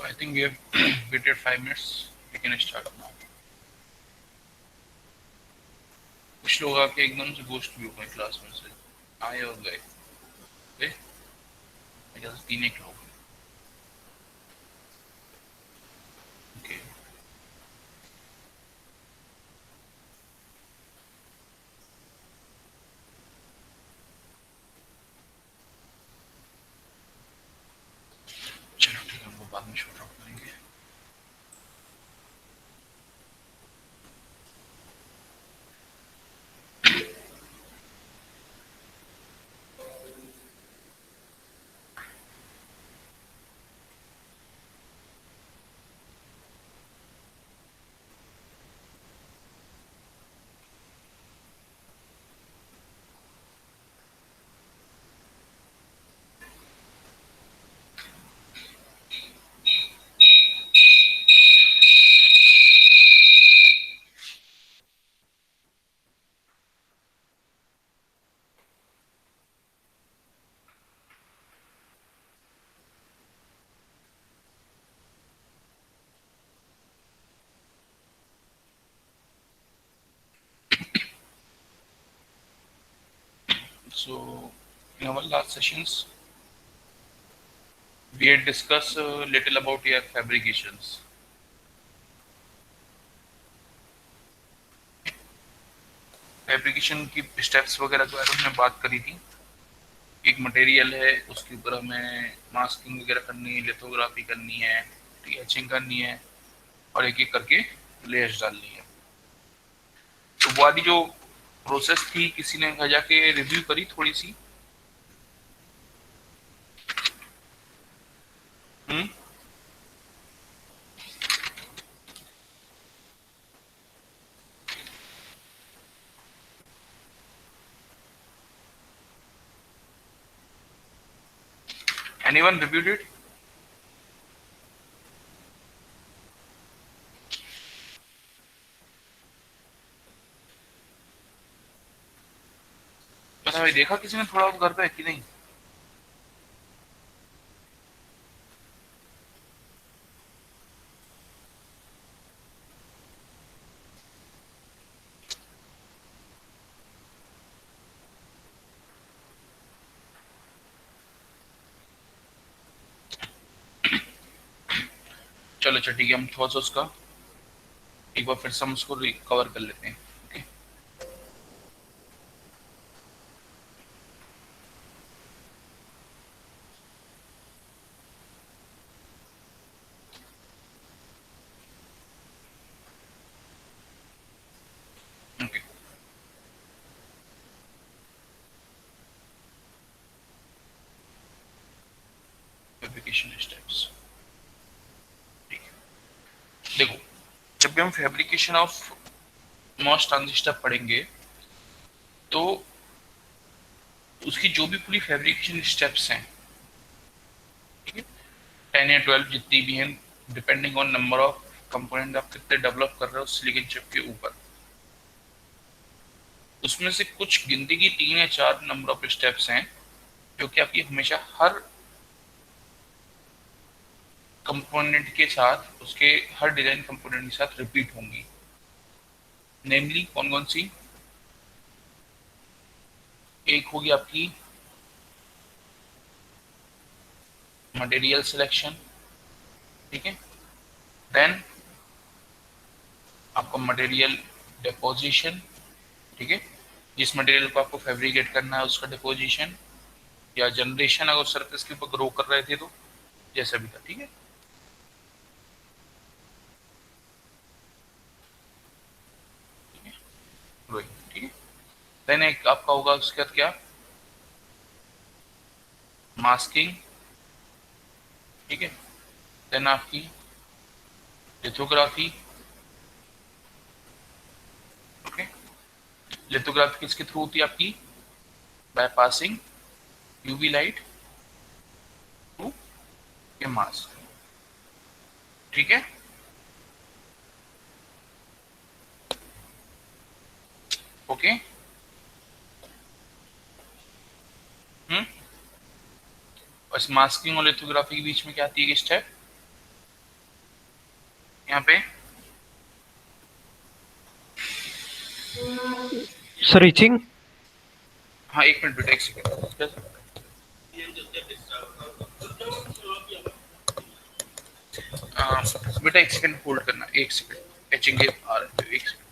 I think we have waited 5 minutes. We can start now. कुछ लोग आके एकदम से गोस्ट भी हो गए क्लास में से, आए और गए। गए जैसे 3 एक लोग। ओके, चलो ठीक है, हम लोग बाद में शूट आउट करेंगे। So, in our last sessions, we had discussed a little about your fabrications. Fabrication की स्टेप्स वगैरह के बारे में हमने बात करी थी। एक मटेरियल है, उसके ऊपर हमें मास्किंग वगैरह करनी है, लिथोग्राफी करनी है, एचिंग करनी है और एक एक करके लेयर्स डालनी है। तो वो वाली जो प्रोसेस थी, किसी ने घर जाके रिव्यू करी थोड़ी सी? हम्म। Anyone reviewed it? अच्छा भाई, देखा किसी ने थोड़ा बहुत घर पे कि नहीं? चलो अच्छा ठीक है, हम थोड़ा सा उसका एक बार फिर से हम उसको कवर कर लेते हैं। Okay, okay. फैब्रिकेशन स्टेप्स, ठीक है। देखो, जब भी हम फैब्रिकेशन ऑफ मॉस ट्रांजिस्टर पढ़ेंगे तो उसकी जो भी पूरी फैब्रिकेशन स्टेप्स हैं, ठीक है, 10 या 12 जितनी भी हैं, depending on number of component आप कितने डेवलप कर रहे हो सिलिकॉन चिप के ऊपर, उसमें से कुछ गिनती की 3 या 4 नंबर ऑफ स्टेप्स हैं जो कि आपकी हमेशा हर कंपोनेंट के साथ, उसके हर डिजाइन कंपोनेंट के साथ रिपीट होंगी। नेमली कौन कौन सी? एक होगी आपकी मटेरियल सिलेक्शन, ठीक है। देन आपका मटेरियल डिपोजिशन, ठीक है, जिस मटेरियल को आपको फैब्रिकेट करना है उसका डिपोजिशन या जनरेशन, अगर सरफेस के ऊपर ग्रो कर रहे थे तो जैसा भी था, ठीक है। ग्रोइंग, ठीक है। देन एक आपका होगा उसके बाद क्या? मास्किंग, ठीक है। देन आपकी लिथोग्राफी, ओके। लिथोग्राफी किसके थ्रू होती है आपकी? By passing UV light through a mask, ठीक है। ओके। हम्म। और इस मास्किंग और लिथोग्राफी के बीच में क्या आती है स्टेप? यहाँ पे सर रीचिंग। हाँ, 1 मिनट बेटा, 1 सेकेंड। बेटा 1 सेकेंड होल्ड करना, 1 सेकेंड, एचिंग आ रहे थे, 1 सेकेंड।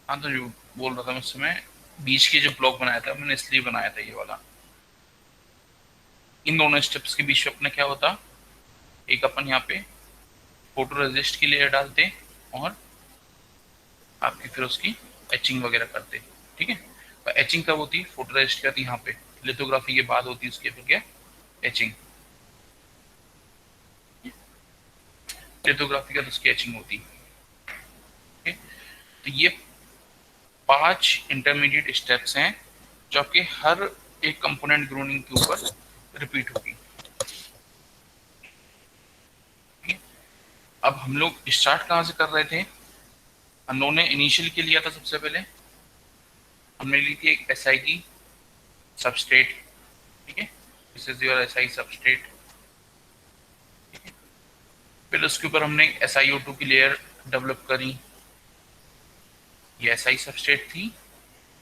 हाँ, तो जो बोल रहा था मैं उस समय, बीच के जो ब्लॉक बनाया था मैंने इसलिए बनाया था ये वाला। इन दोनों स्टेप्स के बीच में अपना क्या होता, एक अपन यहाँ पे फोटो रेजिस्ट की लेयर डालते और आपकी फिर उसकी एचिंग वगैरह करते। ठीक है, तो एचिंग कब होती, फोटो रेजिस्ट क्या थी यहाँ पे, लिथोग्राफी के बाद होती, उसके फिर क्या, एचिंग। लिथोग्राफी का तो उसकी एचिंग होती। ठीक है, तो ये 5 इंटरमीडिएट स्टेप्स हैं जो आपके हर एक कंपोनेंट ग्रूनिंग के ऊपर रिपीट होगी। अब हम लोग स्टार्ट कहाँ से कर रहे थे, हम लोगों ने इनिशियल के लिया था, सबसे पहले हमने ली थी एक एसआई की सबस्ट्रेट। ठीक है, this is your SI substrate. फिर उसके ऊपर हमने SiO2 की लेयर डेवलप करी, ये SI सबस्ट्रेट थी।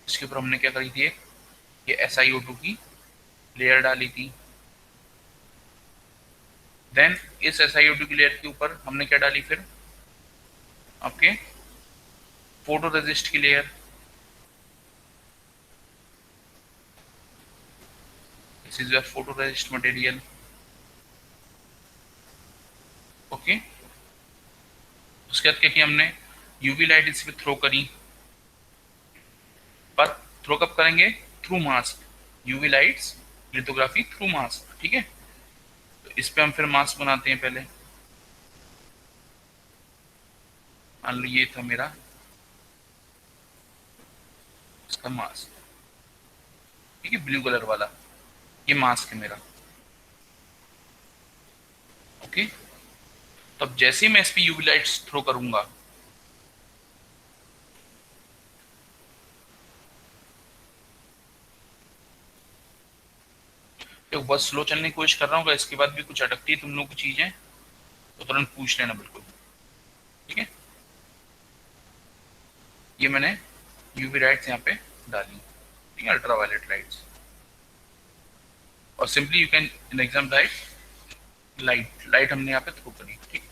इसके ऊपर हमने क्या करी थी, ये SiO2 की लेयर डाली थी। देन इस SiO2 की लेयर के ऊपर हमने क्या डाली, फिर आपके फोटो रेजिस्ट की layer. This is your photo resist material. Okay, उसके बाद क्या किया हमने, यूवी लाइट इस पे थ्रो करी, पर थ्रो कब करेंगे, through mask. UV lights lithography through mask. ठीक है, तो इस पे हम फिर मास्क बनाते हैं पहले। मान लो ये था मेरा इसका मास्क। ठीक है, ब्लू कलर वाला ये मास्क है मेरा। ओके, तो अब जैसे ही मैं इस पे यूवी लाइट्स थ्रो करूंगा, तो बस स्लो चलने की कोशिश कर रहा हूँ, इसके बाद भी कुछ अटकती है तुम लोगों की चीजें तो तुरंत पूछ लेना बिल्कुल। ठीक है, ये मैंने यूवी लाइट्स यहाँ पे डाली। ठीक है, अल्ट्रा वायलेट लाइट्स, और simply you can in exam light, light light हमने यहाँ पे थ्रो करी। ठीक,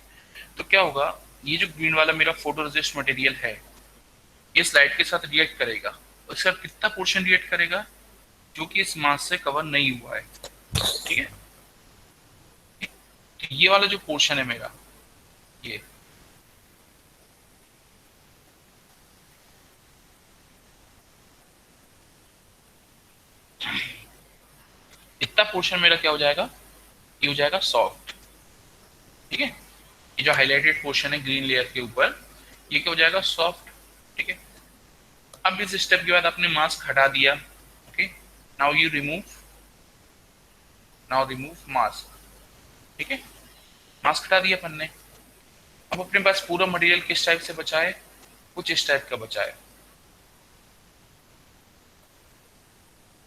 तो क्या होगा, ये जो ग्रीन वाला मेरा फोटो रेजिस्ट मटेरियल है, ये इस लाइट के साथ रिएक्ट करेगा। और इसका कितना पोर्शन रिएक्ट करेगा, जो कि इस मास से कवर नहीं हुआ है। ठीक है, तो ये वाला जो पोर्शन है मेरा, ये इतना पोर्शन मेरा क्या हो जाएगा, ये हो जाएगा सॉफ्ट। ठीक है, ये जो हाईलाइटेड पोर्शन है ग्रीन लेयर के ऊपर, ये क्या हो जाएगा, सॉफ्ट। ठीक है, अब इस स्टेप के बाद आपने मास्क हटा दिया। Okay, now you remove, now remove mask. ठीक है, मास्क हटा दिया अपन ने। अब अपने पास पूरा मटेरियल किस टाइप से बचा है, कुछ इस टाइप का बचा है।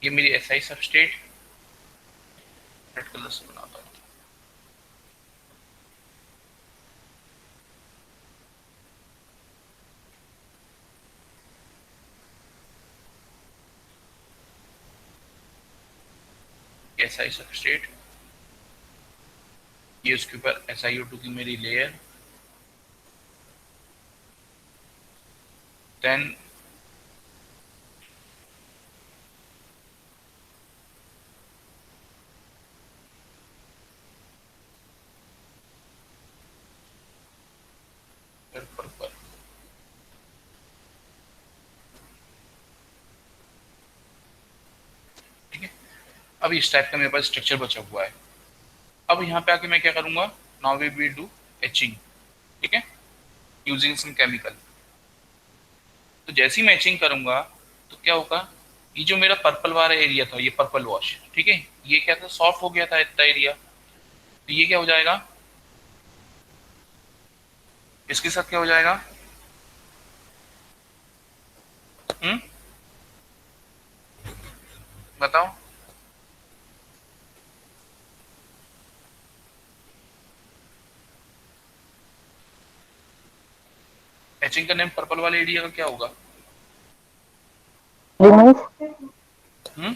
ये मेरी एसआई सबस्ट्रेट, रेड कलर से बनाता हूँ। एसआई सबस्ट्रेट, ये उसके ऊपर SiO2 की मेरी लेयर, देन पर्पल। ठीक है, अब इस टाइप का मेरे पास स्ट्रक्चर बचा हुआ है। अब यहाँ पे आके मैं क्या करूंगा, now we will do etching. ठीक है, यूजिंग सम केमिकल। तो जैसी मैं एचिंग करूंगा तो क्या होगा, ये जो मेरा पर्पल वाला एरिया था, ये पर्पल वॉश, ठीक है, ये क्या था, सॉफ्ट हो गया था इतना एरिया। तो ये क्या हो जाएगा, इसके साथ क्या हो जाएगा, हम्म, बताओ। एचिंग करने में पर्पल वाले एरिया का क्या होगा, रिमूव। हम्म,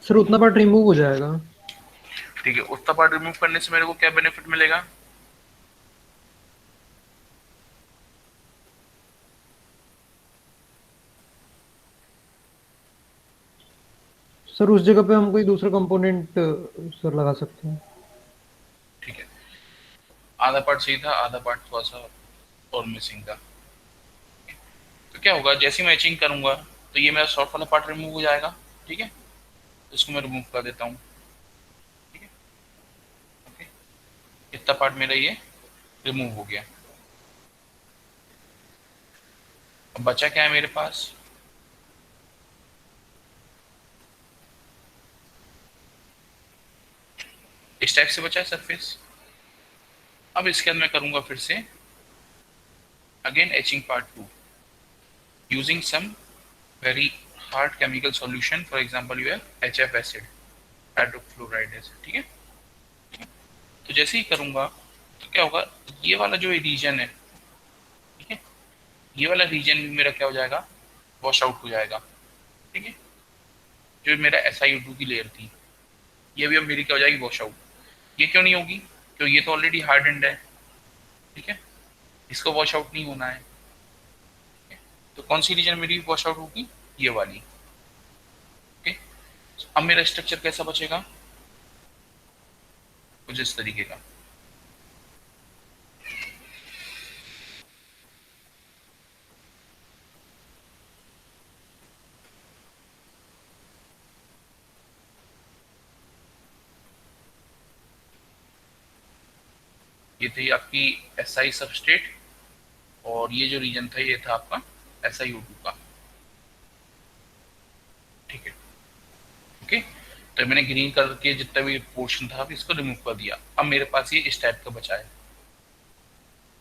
सर उतना पार्ट रिमूव हो जाएगा। ठीक है, उतना पार्ट रिमूव करने से मेरे को क्या बेनिफिट मिलेगा, सर उस जगह पे हम कोई दूसरा कंपोनेंट सर लगा सकते हैं। ठीक है, आधा पार्ट सही था, आधा पार्ट थोड़ा सा और मिसिंग था। तो क्या होगा, जैसे मैं मैचिंग करूंगा तो ये मेरा सॉफ्ट वाला पार्ट रिमूव हो जाएगा। ठीक है, तो इसको मैं रिमूव कर देता हूँ। ठीक है, ओके, इतना पार्ट मेरा ये रिमूव हो गया। अब बचा क्या है मेरे पास, इस टाइप से बचा है सरफेस। अब इसके अंदर मैं करूंगा फिर से again etching part 2 using some very hard chemical solution, for example you have HF acid, hydrochloride acid. ठीक है, तो जैसे ही करूंगा तो क्या होगा, ये वाला जो रीजन है, ठीक है, ये वाला रीजन भी मेरा क्या हो जाएगा, वॉश आउट हो जाएगा। ठीक है, जो मेरा SiO2 की लेयर थी, ये भी अब मेरी क्या हो जाएगी, वॉश आउट। ये क्यों नहीं होगी, क्योंकि ये तो ऑलरेडी हार्डेंड है। ठीक है, इसको वॉश आउट नहीं होना है। तो कौन सी रीजन मेरी वॉश आउट होगी, ये वाली। ओके, अब मेरा स्ट्रक्चर कैसा बचेगा, कुछ इस तरीके का। ये थी आपकी SI सबस्ट्रेट, और ये जो रीजन था ये था आपका SiO2 का। ठीक है, ओके, तो मैंने ग्रीन कलर के जितना भी पोर्शन था इसको रिमूव कर दिया। अब मेरे पास ये इस टाइप का बचा है,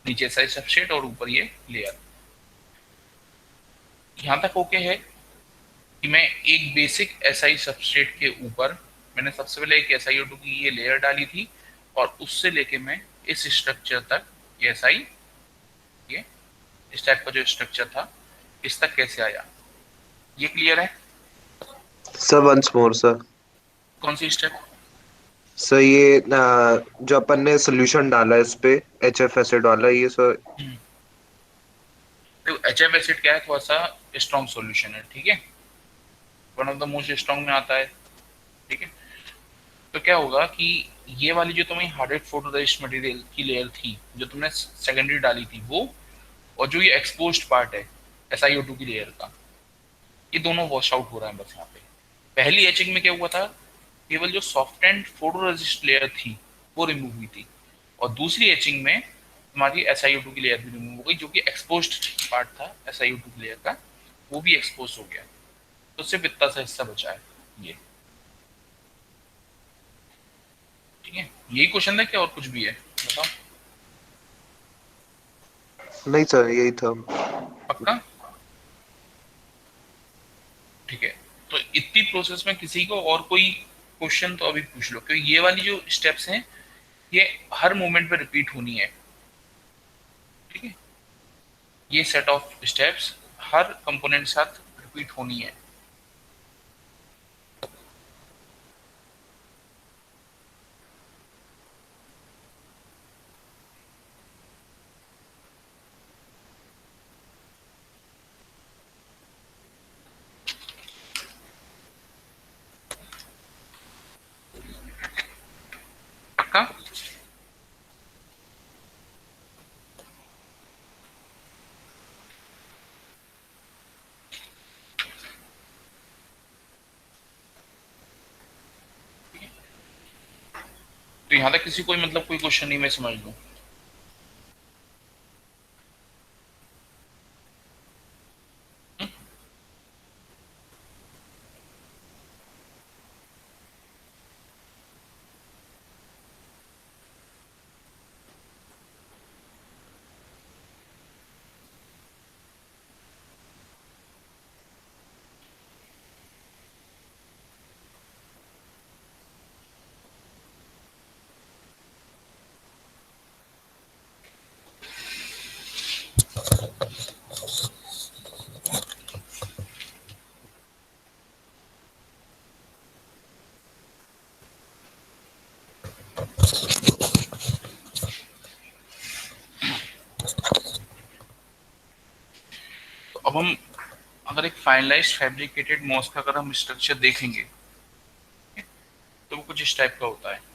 नीचे SI सबस्ट्रेट और ऊपर ये लेयर। यहाँ तक ओके है कि मैं एक बेसिक SI सबस्ट्रेट के ऊपर मैंने सबसे पहले एक SiO2 की ये लेयर डाली थी, और उससे लेके मैं इस स्ट्रक्चर तक, ये SI, ये इस टाइप का जो स्ट्रक्चर था, इस तक कैसे आया, ये क्लियर है। Sir once more sir. कौन सी स्टेप, सर ये जो अपन ने सोल्यूशन डाला है इस पे, HF एसिड वाला, ये सर। तो HF एसिड क्या है, थोड़ा सा स्ट्रॉन्ग सॉल्यूशन है। ठीक है, one of the most strong में आता है। ठीक है, तो क्या होगा कि ये वाली जो तुम्हें हार्डेड फोटोरेसिस्ट मटेरियल की लेयर थी, जो तुमने सेकेंडरी डाली थी वो, और जो ये एक्सपोज्ड पार्ट है SiO2 की लेयर का, ये दोनों वॉश आउट हो रहा है बस यहाँ पे। पहली एचिंग में क्या हुआ था, केवल जो सॉफ्ट एंड फोटोरेसिस्ट लेयर थी वो रिमूव हुई थी, और दूसरी एचिंग में हमारी SiO2 की लेयर भी रिमूव हो गई, जो कि एक्सपोज्ड पार्ट था SiO2 की लेयर का, वो भी एक्सपोज हो गया। तो सिर्फ इतना सा हिस्सा बचा है ये। ठीक है, यही क्वेश्चन है क्या और कुछ भी है, बताओ। नहीं सर, यही था। पक्का? ठीक है, तो इतनी प्रोसेस में किसी को और कोई क्वेश्चन तो अभी पूछ लो, क्योंकि ये वाली जो स्टेप्स हैं ये हर मोमेंट पे रिपीट होनी है। ठीक है, ये set of steps her component के साथ रिपीट होनी है। पक्का? तो यहाँ तक किसी कोई मतलब कोई क्वेश्चन नहीं, मैं समझ लूँ। तो अब हम अगर एक फाइनलाइज्ड फैब्रिकेटेड मॉस का अगर हम स्ट्रक्चर देखेंगे तो वो कुछ इस टाइप का होता है।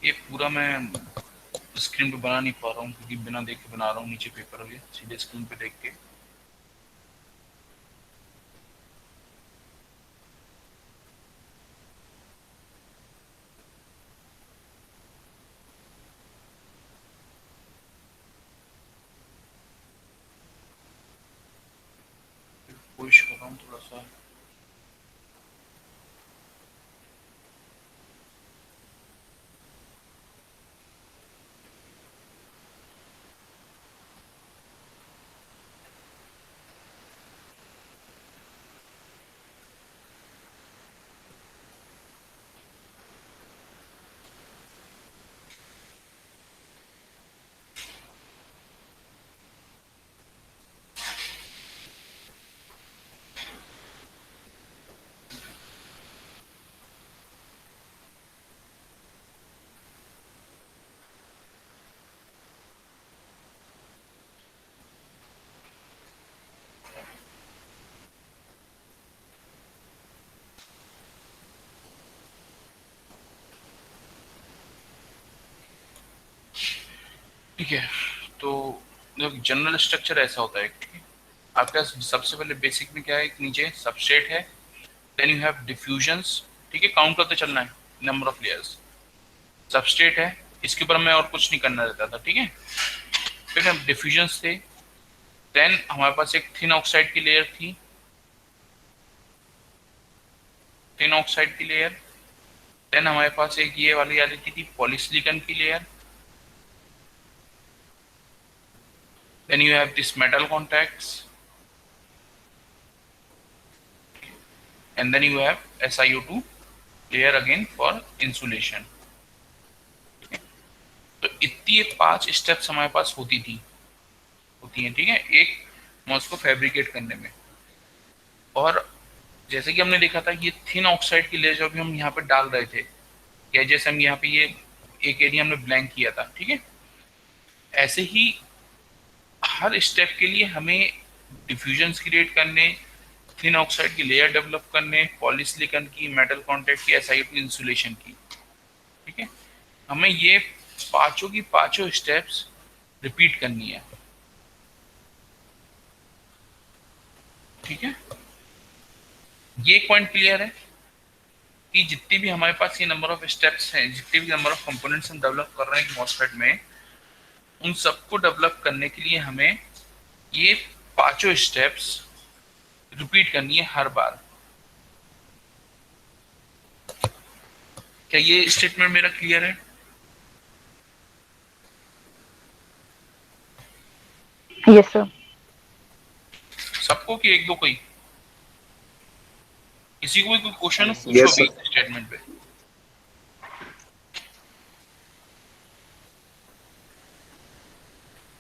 ये पूरा मैं स्क्रीन पे बना नहीं पा रहा हूँ क्योंकि बिना देख के बना रहा हूँ, नीचे पेपर है सीधे स्क्रीन पे देख के। कोशिश कर रहा हूँ थोड़ा सा। ठीक है, तो जनरल स्ट्रक्चर ऐसा होता है, ठीक है। आपके पास सबसे पहले बेसिक में क्या है, नीचे सबस्ट्रेट है, देन यू हैव डिफ्यूजन्स, ठीक है, काउंट करते चलना है नंबर ऑफ लेयर्स। सबस्ट्रेट है, इसके ऊपर हमें और कुछ नहीं करना रहता था, ठीक है। फिर हम डिफ्यूजन्स थे, देन हमारे पास एक थिन ऑक्साइड की लेयर थी, थिन ऑक्साइड की लेयर। देन हमारे पास एक ये वाली आ रही थी पॉलीसिलिकॉन की layer. Then you have this metal contacts, and then you have SiO2 layer again for insulation। तो इतनी 5 स्टेप्स हमारे पास होती हैं, ठीक है, एक मॉस को फैब्रिकेट करने में। और जैसे कि हमने देखा था ये थिन ऑक्साइड की लेयर जो भी हम यहाँ पे डाल रहे थे, या जैसे हम यहाँ पे ये एक एरिया हमने ब्लैंक किया था, ठीक है, ऐसे ही हर स्टेप के लिए हमें डिफ्यूजन्स क्रिएट करने, थिन ऑक्साइड की लेयर डेवलप करने, पॉलीसिलिकॉन की, मेटल कॉन्टैक्ट की, SiO2 इंसुलेशन की, ठीक है। हमें ये पांचों की पांचों स्टेप्स रिपीट करनी है, ठीक है। ये एक पॉइंट क्लियर है कि जितनी भी हमारे पास ये नंबर ऑफ स्टेप्स हैं, जितने भी नंबर ऑफ कंपोनेंट्स हम डेवलप कर रहे हैं मॉसफेट में, उन सबको डेवलप करने के लिए हमें ये पांचों स्टेप्स रिपीट करनी है हर बार। क्या ये स्टेटमेंट मेरा क्लियर है? Yes sir. सबको कि एक दो कोई, किसी को भी कोई क्वेश्चन Yes, पूछो sir. अभी स्टेटमेंट पे।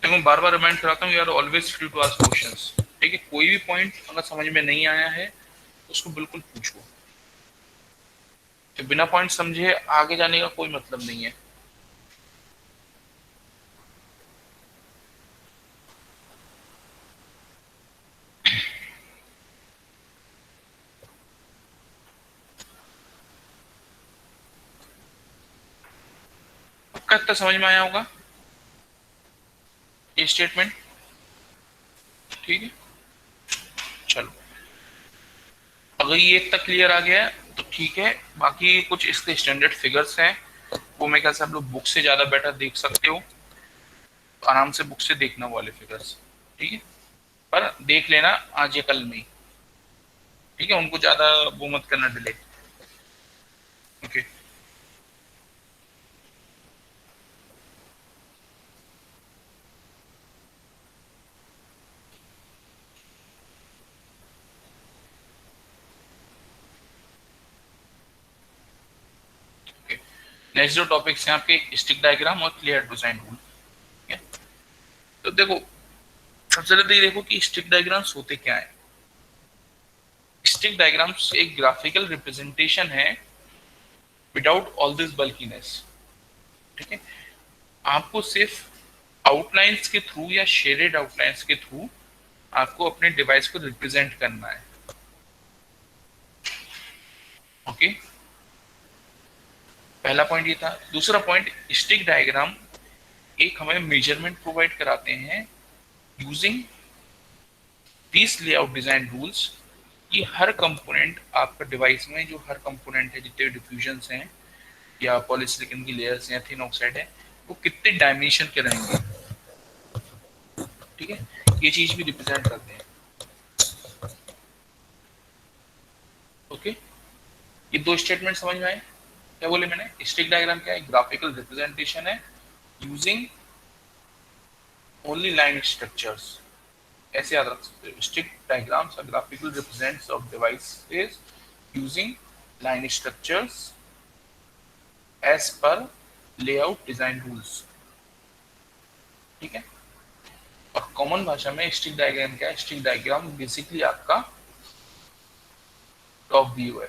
देखो बार बार रिमाइंड कराता हूँ, you are always free to ask questions, ठीक है। कोई भी पॉइंट अगर समझ में नहीं आया है उसको बिल्कुल पूछो, तो बिना पॉइंट समझे आगे जाने का कोई मतलब नहीं है। आपका इतना समझ में आया होगा ये स्टेटमेंट, ठीक है। चलो, अगर ये तक क्लियर आ गया है तो ठीक है। बाकी कुछ इसके स्टैंडर्ड फिगर्स हैं, वो मेरे ख्याल से आप लोग बुक से ज्यादा बेटर देख सकते हो, तो आराम से बुक से देखना वाले फिगर्स, ठीक है। पर देख लेना आज या कल में ही, ठीक है, उनको ज्यादा वो मत करना डिले, ओके। नेक्स्ट जो टॉपिक्स हैं आपके स्टिक डायग्राम और क्लियर डिजाइन रूल, ठीक है। तो देखो सबसे पहले तो ये देखो कि स्टिक डायग्राम्स होते क्या है। स्टिक डायग्राम्स एक ग्राफिकल रिप्रेजेंटेशन है विदाउट ऑल दिस बल्कीनेस, ठीक है। आपको सिर्फ आउटलाइंस के थ्रू या शेडेड आउटलाइंस के थ्रू आपको अपने डिवाइस को रिप्रेजेंट करना है, ओके। पहला पॉइंट ये था। दूसरा पॉइंट, स्टिक डायग्राम एक हमें मेजरमेंट प्रोवाइड कराते हैं using this layout design rules, कि हर कंपोनेंट आपका डिवाइस में, जो हर कंपोनेंट है, जितने डिफ्यूजन्स हैं या पॉलीसिलिकॉन की लेयर्स या थिन ऑक्साइड है, वो कितने डायमेंशन के रहेंगे, ठीक है। ये चीज भी रिप्रेजेंट करते हैं, ओके। ये दो स्टेटमेंट समझ में आए? क्या बोले मैंने? स्टिक डायग्राम क्या है? ग्राफिकल रिप्रेजेंटेशन है यूजिंग ओनली लाइन स्ट्रक्चर्स, ऐसे याद रख सकते हो। Stick diagrams are graphical represents of devices using line structures as per layout design rules, ठीक है। और कॉमन भाषा में स्टिक डायग्राम क्या है? स्टिक डायग्राम बेसिकली आपका टॉप व्यू है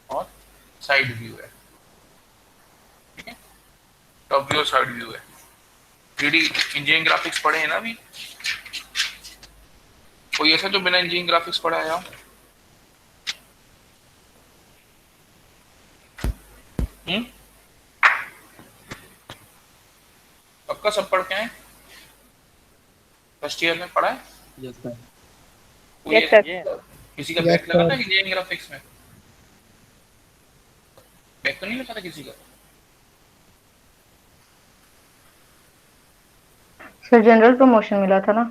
और साइड व्यू है, ठीक है। टॉप व्यू और साइड व्यू है। 3D इंजीनियरिंग ग्राफिक्स पढ़े हैं ना अभी? कोई ऐसा जो बिना इंजीनियरिंग ग्राफिक्स पढ़ा आया हो? पक्का सब पढ़ के आए? फर्स्ट ईयर में पढ़ा है? Yes sir. कोई Yes, sir. किसी का Yes, बैक लगा sir. था इंजीनियरिंग ग्राफिक्स में? बैक तो नहीं लगा था किसी का? सर जनरल प्रमोशन मिला था ना।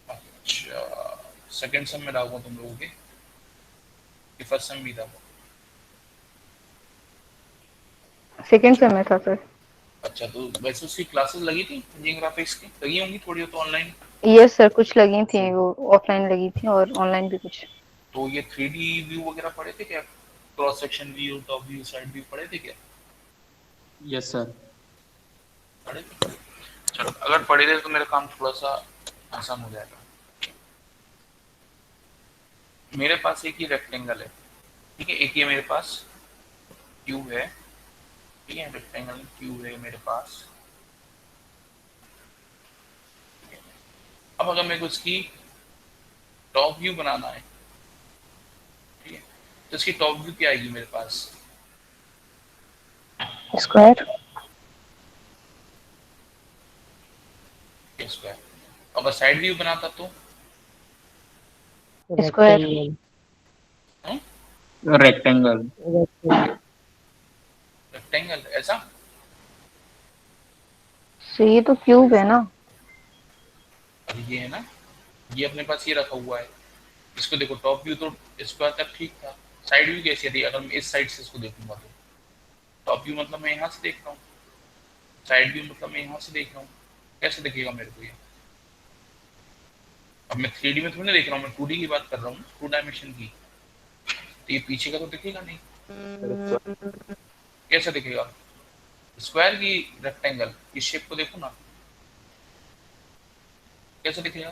अच्छा, सेकंड सेम में रहा होगा तुम लोगों के कि फर्स्ट सेम भी था? सेकेंड सेम में था सर। अच्छा, तो वैसे उसकी क्लासेस लगी थी इंजीनियरिंग ग्राफिक्स की? लगी होंगी थोड़ी तो ऑनलाइन। यस सर, कुछ लगी थी, वो ऑफलाइन लगी थी और ऑनलाइन भी कुछ। तो ये 3D व्यू वगैरह पढ़े थे क्या? Cross section view, top view, side view पढ़े थे क्या? Yes sir. पढ़े थे? चलो, अगर पढ़े थे तो मेरा काम थोड़ा सा आसान हो जाएगा। मेरे पास एक ही रेक्टेंगल है, ठीक है, एक ये मेरे पास क्यूब है, ठीक है, रेक्टेंगल क्यूब है मेरे पास। अब अगर मेरे को इसकी टॉप व्यू बनाना है, ठीक है, तो इसकी टॉप व्यू क्या आएगी मेरे पास? स्क्वायर। स्क्वायर। अगर साइड व्यू बनाता तो स्क्वायर। रेक्टेंगल। रेक्टेंगल ऐसा? सो ये तो क्यूब है ना। अभी ये है ना, ये अपने पास ये रखा हुआ है, इसको देखो टॉप व्यू तो स्क्वायर तक ठीक था, साइड व्यू कैसी थी? अगर मैं इस साइड से इसको देखूंगा तो टॉप व्यू मतलब मैं यहाँ से देख रहा हूँ, साइड व्यू मतलब मैं यहाँ से देख रहा हूँ, कैसे दिखेगा मेरे को ये? अब मैं 3D में थोड़ी ना देख रहा हूँ, मैं 2D की बात कर रहा हूँ, 2 डायमेंशन की, तो ये पीछे का तो दिखेगा नहीं, कैसे दिखेगा? स्क्वायर की रेक्टेंगल की शेप को देखो ना, कैसे दिखेगा?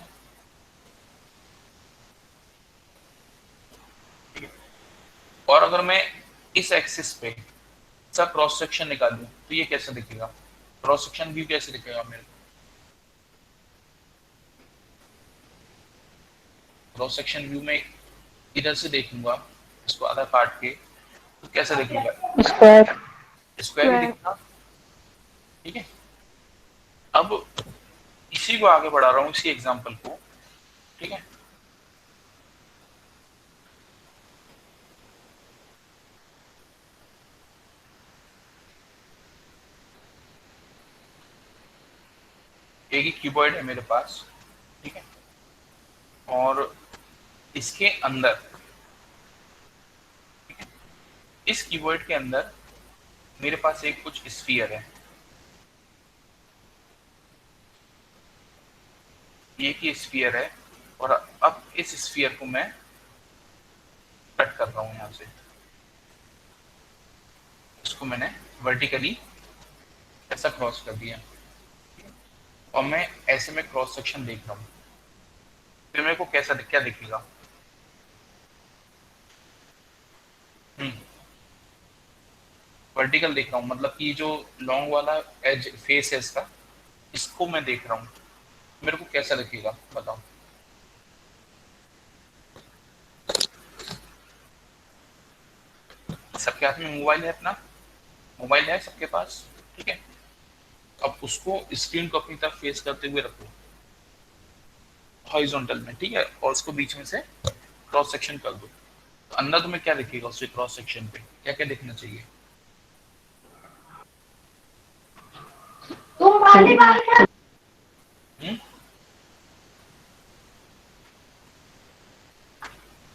और अगर मैं इस एक्सिस पे इसका क्रॉस सेक्शन निकालूं तो ये कैसे दिखेगा? क्रॉस सेक्शन व्यू कैसे दिखेगा मेरे को? क्रॉस सेक्शन व्यू में इधर से देखूंगा इसको आधा काट के, तो कैसे दिखेगा? स्क्वायर। स्क्वायर ही दिखेगा, ठीक है। अब इसी को आगे बढ़ा रहा हूँ, इसी एग्जांपल को, ठीक है। एक ही क्यूबॉइड है मेरे पास, ठीक है, और इसके अंदर, ठीक है, इस क्यूबॉइड के अंदर मेरे पास एक कुछ स्फीयर है, ये की स्फीयर है, और अब इस स्फीयर को मैं कट कर रहा हूं यहां से, इसको मैंने वर्टिकली ऐसा क्रॉस कर दिया, और मैं ऐसे में क्रॉस सेक्शन देख रहा हूं, फिर मेरे को कैसा क्या दिखेगा? वर्टिकल देख रहा हूं, मतलब कि जो लॉन्ग वाला एज फेस है इसका, इसको मैं देख रहा हूं, मेरे को कैसा दिखेगा बताओ? सबके हाथ में मोबाइल है, अपना मोबाइल है सबके पास, ठीक है। अब उसको स्क्रीन को अपनी तरफ फेस करते हुए रखो हॉरिजॉन्टल में, ठीक है, और उसको बीच में से क्रॉस सेक्शन कर दो, तो अंदर तुम्हें क्या दिखेगा उसके क्रॉस सेक्शन पे? क्या क्या दिखना चाहिए?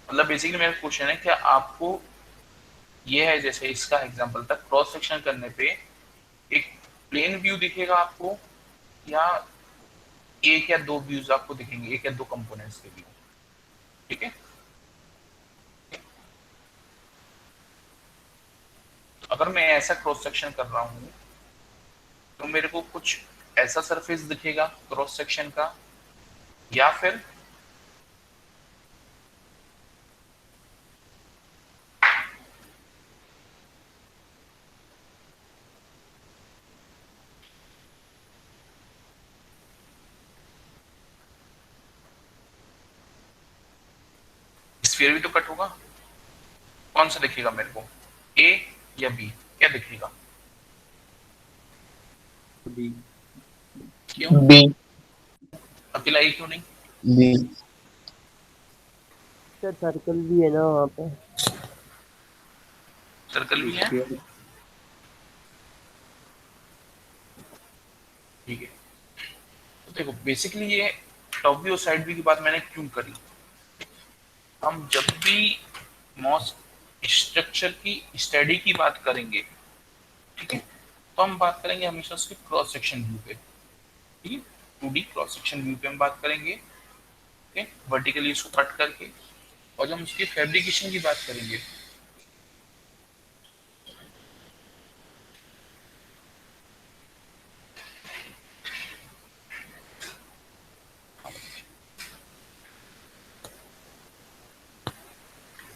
मतलब बेसिकली मेरा क्वेश्चन है क्या आपको ये है, जैसे इसका एग्जांपल था, क्रॉस सेक्शन करने पे एक प्लेन व्यू दिखेगा आपको, या एक या दो व्यूज आपको दिखेंगे, एक या दो कंपोनेंट्स के व्यू, ठीक है। अगर मैं ऐसा क्रॉस सेक्शन कर रहा हूं तो मेरे को कुछ ऐसा सरफेस दिखेगा क्रॉस सेक्शन का, या फिर स्फीयर भी तो कट होगा, कौन सा दिखेगा मेरे को, ए या बी? क्या दिखेगा? बी। क्यों? बी। अकेला ही क्यों नहीं? ली सर सर्कल भी है ना वहाँ पे। सर्कल भी है, ठीक है। तो देखो बेसिकली ये टॉप व्यू और साइड व्यू की बात मैंने क्यों करी, हम जब भी मॉस स्ट्रक्चर की स्टडी की बात करेंगे, ठीक है, तो हम बात करेंगे हमेशा उसके क्रॉस सेक्शन व्यू पे, ठीक है, 2D क्रॉस सेक्शन व्यू पे हम बात करेंगे, ठीक है, वर्टिकली इसको कट करके। और जब हम उसकी फैब्रिकेशन की बात करेंगे,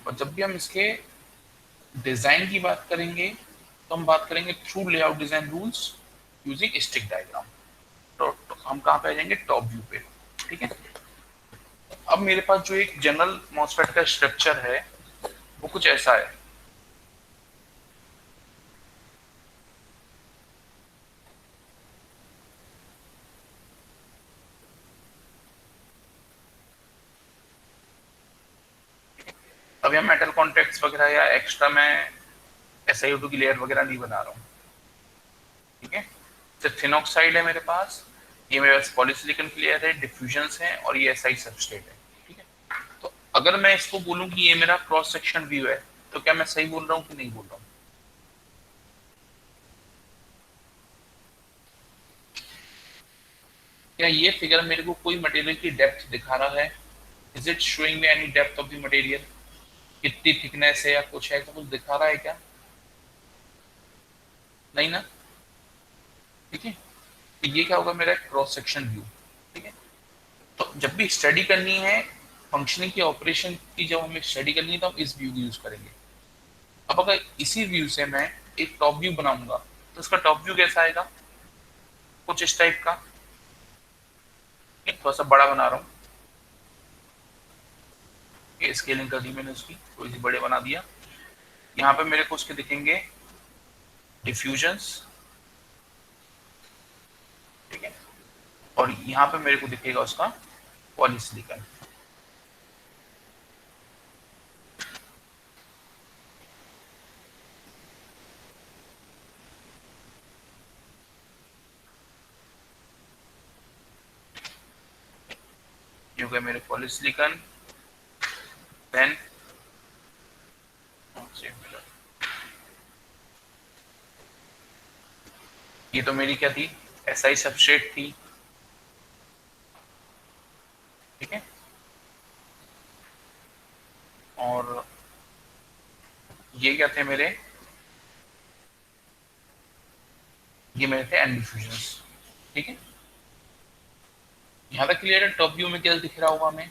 और जब भी हम इसके डिजाइन की बात करेंगे, तो हम बात करेंगे through layout design rules using stick diagram. तो हम कहाँ पे आ जाएंगे, टॉप व्यू पे, ठीक है। अब मेरे पास जो एक जनरल मॉसफेट का स्ट्रक्चर है वो कुछ ऐसा है। अब यहाँ मेटल कॉन्टैक्ट्स वगैरह या एक्स्ट्रा मैं SiO2 की लेयर वगैरह नहीं बना रहा हूँ, ठीक है। तो थिन ऑक्साइड है मेरे पास, ये मेरे पास पॉलीसिलिकॉन की लेयर है, डिफ्यूजन्स हैं और ये SI सबस्ट्रेट है, ठीक है। तो अगर मैं इसको बोलूँ कि ये मेरा क्रॉस सेक्शन व्यू है, तो क्या मैं सही बोल रहा हूँ कि नहीं बोल रहा हूँ? क्या ये फिगर मेरे को कोई मटेरियल की डेप्थ दिखा रहा है? Is it showing me any depth of the material? कितनी थिकनेस है या कुछ है, तो कुछ दिखा रहा है क्या? नहीं ना, ठीक है। तो ये क्या होगा, मेरा क्रॉस सेक्शन व्यू, ठीक है। तो जब भी स्टडी करनी है फंक्शनिंग की, ऑपरेशन की जब हमें स्टडी करनी है, तो हम इस व्यू की यूज करेंगे। अब अगर इसी व्यू से मैं एक टॉप व्यू बनाऊंगा, तो उसका टॉप व्यू कैसा आएगा, कुछ इस टाइप का। थोड़ा सा बड़ा बना रहा हूँ, स्केलिंग कर दी मैंने उसकी, थोड़ी सी बड़े बना दिया। यहाँ पे मेरे को उसके दिखेंगे डिफ्यूजन्स, ठीक है, और यहाँ पे मेरे को दिखेगा उसका पॉलीसिलिकॉन। ये हो गया मेरे पॉलीसिलिकॉन, देन ये तो मेरी क्या थी, SI सबस्ट्रेट थी, ठीक है। और ये क्या थे मेरे, ये मेरे थे एंड डिफ्यूजन्स, ठीक है। यहाँ तक क्लियर है? टॉप व्यू में क्या दिख रहा होगा हमें,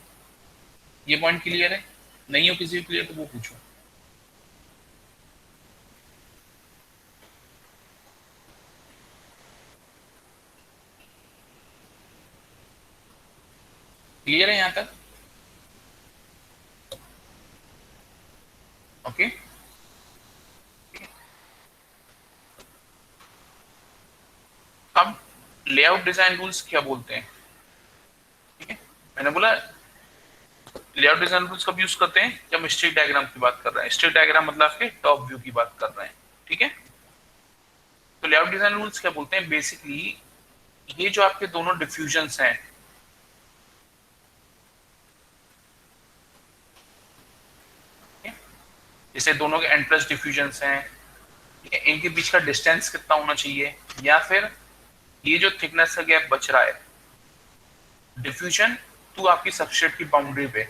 ये पॉइंट क्लियर है? नहीं हो किसी भी क्लियर तो वो पूछो। क्लियर है यहाँ तक? ओके, अब लेआउट डिजाइन रूल्स क्या बोलते हैं, ठीक है। मैंने बोला लेआउट डिजाइन रूल्स कब यूज करते हैं, जब हम स्टिक डायग्राम की बात कर रहे हैं। स्टिक डायग्राम मतलब आपके टॉप व्यू की बात कर रहे हैं, ठीक है। तो लेआउट डिजाइन रूल्स क्या बोलते हैं, बेसिकली ये जो आपके दोनों डिफ्यूजन्स हैं, जैसे दोनों के एन प्लस डिफ्यूजन्स हैं, ठीक है, इनके बीच का डिस्टेंस कितना होना चाहिए, या फिर ये जो थिकनेस का गैप बच रहा है डिफ्यूजन टू आपकी सबस्ट्रेट की बाउंड्री पे,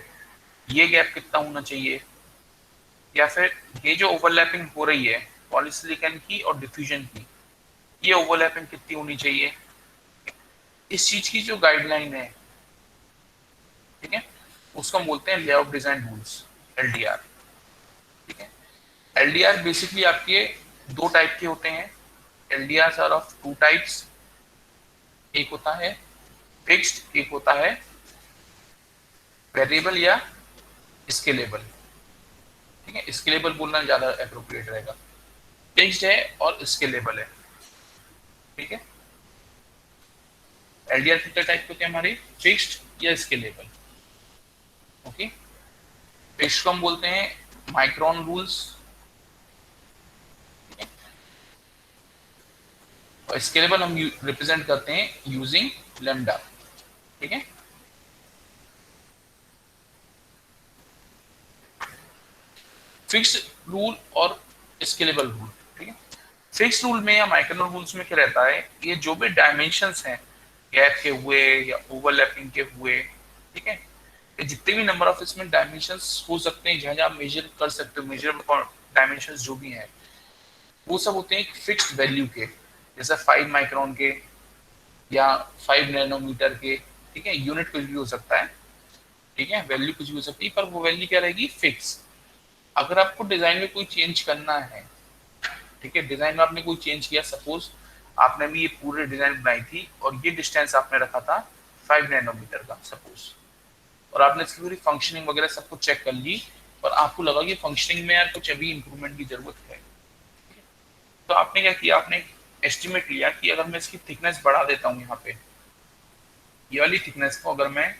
ये गैप कितना होना चाहिए, या फिर ये जो ओवरलैपिंग हो रही है पॉलीसिलिकॉन की और डिफ्यूजन की, ये ओवरलैपिंग कितनी होनी चाहिए, इस चीज की जो गाइडलाइन है, ठीक है, उसको हम बोलते हैं लेआउट डिजाइन रूल्स, LDR, ठीक है। LDR बेसिकली आपके दो टाइप के होते हैं। LDRs are of two types, एक होता है फिक्स्ड, एक होता है वेरिएबल या स्केलेबल, ठीक है। स्केलेबल बोलना ज्यादा एप्रोप्रिएट रहेगा, फिक्स्ड है और स्केलेबल है, ठीक है। एलडीआर कितने टाइप के होते हैं हमारे, फिक्स्ड या स्केलेबल। ओके, फिक्स्ड को हम बोलते हैं माइक्रोन रूल्स, और स्केलेबल हम रिप्रेजेंट करते हैं यूजिंग लैम्डा। ठीक है, फिक्स्ड रूल और स्केलेबल रूल। ठीक है, फिक्स्ड रूल में या माइक्रोन रूल्स में क्या रहता है, ये जो भी डायमेंशंस हैं गैप के हुए या ओवरलैपिंग के हुए, ठीक है, ये जितने भी नंबर ऑफ इसमें डायमेंशंस हो सकते हैं जहां आप मेजर कर सकते हो, मेजरेबल डायमेंशंस जो भी हैं वो सब होते हैं एक फिक्स्ड वैल्यू के, जैसे 5 माइक्रोन के या 5 नैनोमीटर के। ठीक है, यूनिट कुछ भी हो सकता है, ठीक है, वैल्यू कुछ भी हो सकती है, पर वो वैल्यू क्या रहेगी, फिक्स। अगर आपको डिजाइन में कोई चेंज करना है, ठीक है, डिजाइन में आपने कोई चेंज किया, सपोज आपने भी ये पूरे डिजाइन बनाई थी और ये डिस्टेंस आपने रखा था 5 नैनोमीटर का सपोज, और आपने इसकी पूरी फंक्शनिंग वगैरह सब कुछ चेक कर ली और आपको लगा कि फंक्शनिंग में यार कुछ अभी इंप्रूवमेंट की जरूरत है, तो आपने क्या किया, आपने एस्टिमेट लिया कि अगर मैं इसकी थिकनेस बढ़ा देता हूँ, यहाँ पे ये वाली थिकनेस को अगर मैं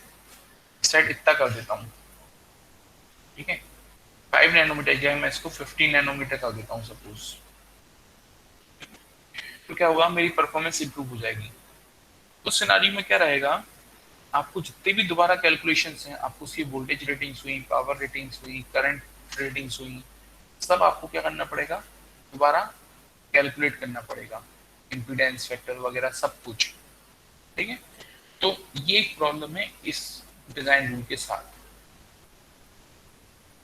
सेट इतना कर देता हूँ, ठीक है, 5 नैनोमीटर जो है मैं इसको 15 नैनोमीटर कर देता हूँ सपोज, तो क्या होगा, मेरी परफॉर्मेंस इंप्रूव हो जाएगी। उस सिनारी में क्या रहेगा, आपको जितने भी दोबारा कैलकुलेशंस हैं, आपको उसकी वोल्टेज रेटिंग्स हुई, पावर रेटिंग्स हुई, करंट रेटिंग्स हुई, सब आपको क्या करना पड़ेगा, दोबारा कैलकुलेट करना पड़ेगा, इम्पीडेंस फैक्टर वगैरह सब कुछ। ठीक है, तो ये एक प्रॉब्लम है इस डिजाइन रूल के साथ।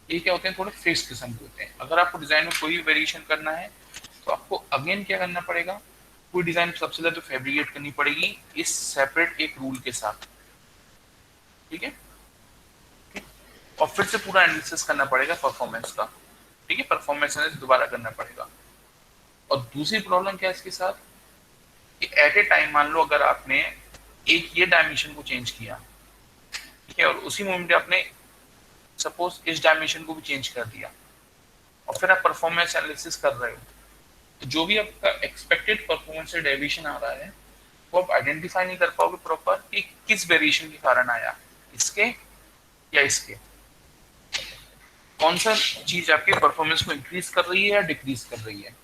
ये क्या होते हैं, थोड़े फिक्स किस्म के होते हैं। अगर आपको डिजाइन में कोई भी वेरिएशन करना है तो आपको अगेन क्या करना पड़ेगा, कोई डिजाइन सबसे ज्यादा तो फैब्रिकेट करनी पड़ेगी इस सेपरेट एक रूल के साथ। ठीक है, और फिर से पूरा एनालिसिस करना पड़ेगा परफॉर्मेंस का। ठीक है, परफॉर्मेंस एनालिसिस दोबारा करना पड़ेगा। और दूसरी प्रॉब्लम क्या है इसके साथ, कि एट ए टाइम मान लो अगर आपने एक ये डायमेंशन को चेंज किया, ठीक है, और उसी मोमेंट आपने सपोज इस डायमेंशन को भी चेंज कर दिया, और फिर आप परफॉर्मेंस एनालिसिस कर रहे हो, तो जो भी आपका एक्सपेक्टेड परफॉर्मेंस से डेविएशन आ रहा है वो आप आइडेंटिफाई नहीं कर पाओगे प्रॉपर कि किस वेरिएशन के कारण आया, इसके या इसके, कौन सा चीज आपके परफॉर्मेंस को इंक्रीज कर रही है या डिक्रीज कर रही है।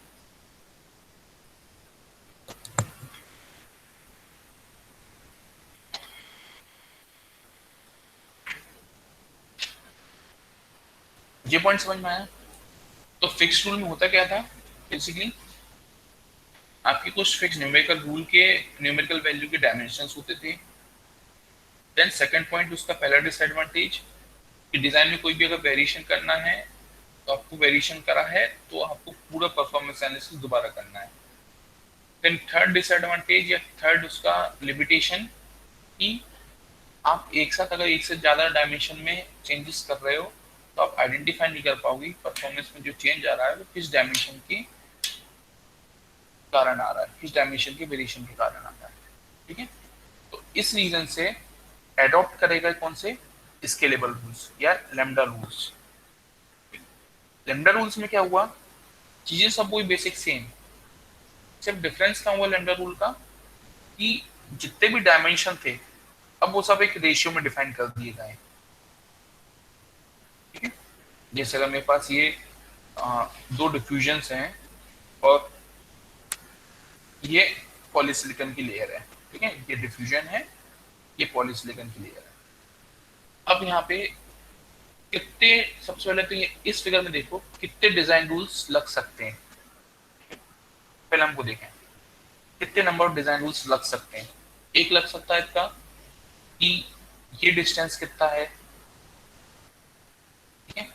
ये पॉइंट समझ में आया। तो फिक्स रूल में होता क्या था, बेसिकली आपके कुछ फिक्स न्यूमेरिकल रूल के न्यूमेरिकल वैल्यू के डायमेंशंस होते थे। देन सेकंड पॉइंट, उसका पहला डिसएडवांटेज कि डिजाइन में कोई भी अगर वेरिएशन करना है तो आपको वेरिएशन करा है तो आपको पूरा परफॉर्मेंस एनालिसिस दोबारा करना है। देन थर्ड डिसएडवांटेज या थर्ड उसका लिमिटेशन कि आप एक साथ अगर एक से ज्यादा डायमेंशन में चेंजेस कर रहे हो तो आप आइडेंटिफाई नहीं कर पाओगे परफॉर्मेंस में जो चेंज आ रहा है वो किस डायमेंशन के कारण आ रहा है, किस डायमेंशन के वेरिएशन के कारण आ रहा है। ठीक है, तो इस रीजन से एडॉप्ट करेगा कौन से, स्केलेबल रूल्स या लैम्डा रूल्स। लैम्डा रूल्स में क्या हुआ, चीजें सब वही बेसिक सेम, सिर्फ डिफरेंस क्या हुआ लैम्डा रूल का कि जितने भी डायमेंशन थे अब वो सब एक रेशियो में डिफाइन कर दिए गए। ठीक है, जैसे अगर मेरे पास ये दो डिफ्यूजन्स हैं और ये पॉलीसिलिकॉन की लेयर है, ठीक है, ये डिफ्यूजन है, ये पॉलीसिलिकॉन की लेयर है। अब यहाँ पे कितने, सबसे पहले तो ये इस फिगर में देखो कितने डिजाइन रूल्स लग सकते हैं, पहले हमको देखें कितने नंबर ऑफ डिजाइन रूल्स लग सकते हैं। एक लग सकता है इसका कि ये डिस्टेंस कितना है, ठीक है,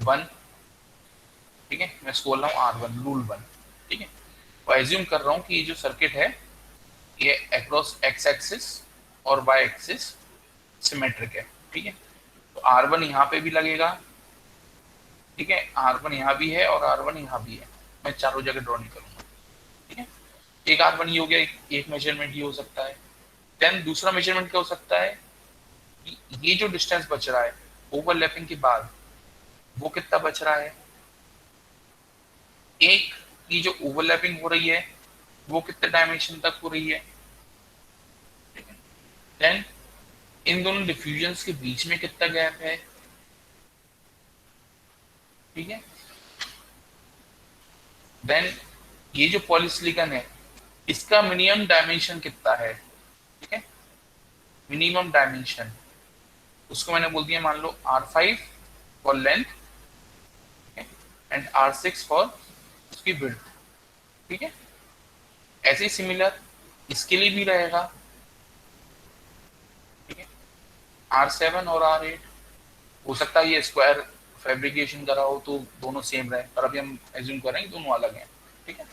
1, ठीक है, मैं इसको बोल रहा हूँ R1 रूल 1। ठीक है, तो एज्यूम कर रहा हूँ कि ये जो सर्किट है ये अक्रॉस एक्स एक्सिस और वाई एक्सिस सिमेट्रिक है। ठीक है, तो R1 यहाँ पे भी लगेगा, ठीक है, R1 यहाँ भी है और R1 यहाँ भी है, मैं चारों जगह ड्रॉ नहीं करूंगा। ठीक है, एक R1 ये हो गया, एक मेजरमेंट ये हो सकता है। देन दूसरा मेजरमेंट क्या हो सकता है, ये जो डिस्टेंस बच रहा है ओवरलैपिंग के बाद वो कितना बच रहा है, एक की जो ओवरलैपिंग हो रही है वो कितने डायमेंशन तक हो रही है, देन इन दोनों डिफ्यूजन्स के बीच में कितना गैप है, ठीक है। देन ये जो पॉलीसिलिकॉन है इसका मिनिमम डायमेंशन कितना है, ठीक है, मिनिमम डायमेंशन उसको मैंने बोल दिया मान लो R5 for length and R6 for उसकी विड्थ, ठीक है। ऐसे ही सिमिलर इसके लिए भी रहेगा, ठीक है। R7 और R8 हो सकता है ये स्क्वायर फैब्रिकेशन करा हो तो दोनों सेम रहे, पर अभी हम एज्यूम कर रहे हैं दोनों अलग हैं, ठीक है।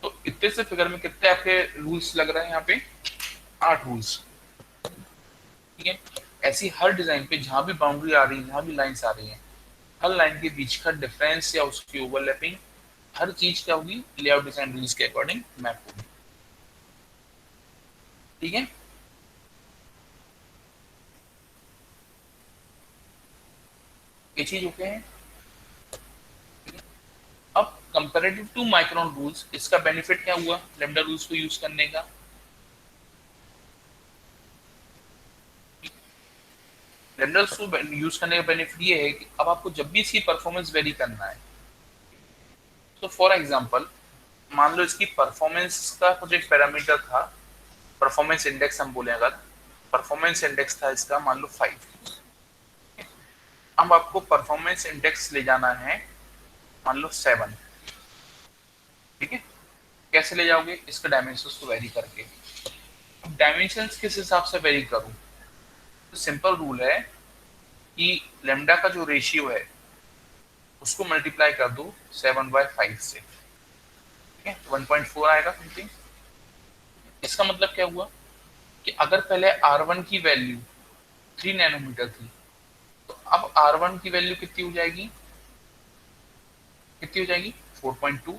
तो इतने से फिगर में कितने आपके रूल्स लग रहे हैं यहाँ पे, 8 रूल्स, ठीक है। ऐसी हर डिजाइन पे जहां भी बाउंड्री आ रही है, जहां भी लाइंस आ रही हैं, हर लाइन के बीच का डिफरेंस या उसकी ओवरलैपिंग हर चीज क्या होगी, लेआउट डिजाइन रूल्स के अकॉर्डिंग मैप होगी, ठीक है। ये चीज ओके है। अब कंपैरेटिव टू माइक्रोन रूल्स इसका बेनिफिट क्या हुआ लैम्डा रूल्स को यूज करने का, लैम्डा रूल्स को यूज करने का बेनिफिट ये है कि अब आपको जब भी इसकी परफॉर्मेंस वेरी करना है, तो फॉर एग्जांपल मान लो इसकी परफॉर्मेंस का कुछ एक पैरामीटर था, परफॉर्मेंस इंडेक्स हम बोले, अगर परफॉर्मेंस इंडेक्स था इसका मान लो 5, अब आपको परफॉर्मेंस इंडेक्स ले जाना है मान लो 7, ठीक है। कैसे ले जाओगे, इसका डायमेंशंस को वेरी करके। अब डायमेंशंस किस हिसाब से वेरी करूं, तो सिंपल रूल है कि लेमडा का जो रेशियो है उसको मल्टीप्लाई कर दो 7/5 से, ठीक है, 1.4 आएगा समथिंग। इसका मतलब क्या हुआ कि अगर पहले R1 की वैल्यू 3 नैनोमीटर थी, तो अब R1 की वैल्यू कितनी हो जाएगी, 4.2,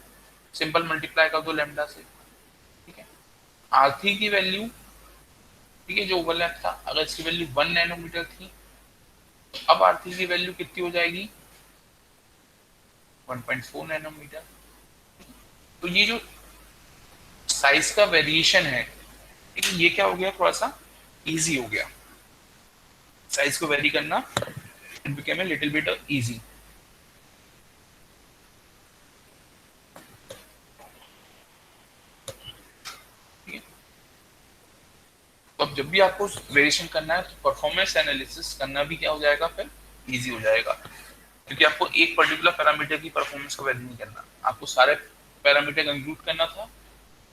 सिंपल मल्टीप्लाई कर दो लैम्डा से, ठीक है। R3 की वैल्यू, ठीक है, जो ओवरलैप था, अगर इसकी वैल्यू 1 नैनोमीटर थी, तो अब R3 की वैल्यू कितनी हो जाएगी, 1.4 नैनोमीटर। तो ये जो साइज का वेरिएशन है, ये क्या हो गया, थोड़ा सा इजी हो गया, साइज को वेरी करना it became a little bit easy. तो अब जब भी आपको वेरिएशन करना है तो परफॉर्मेंस एनालिसिस करना भी क्या हो जाएगा, फिर इजी हो जाएगा, क्योंकि आपको एक पर्टिकुलर पैरामीटर की परफॉर्मेंस को वेरी नहीं करना, आपको सारे पैरामीटर इंक्लूड करना था,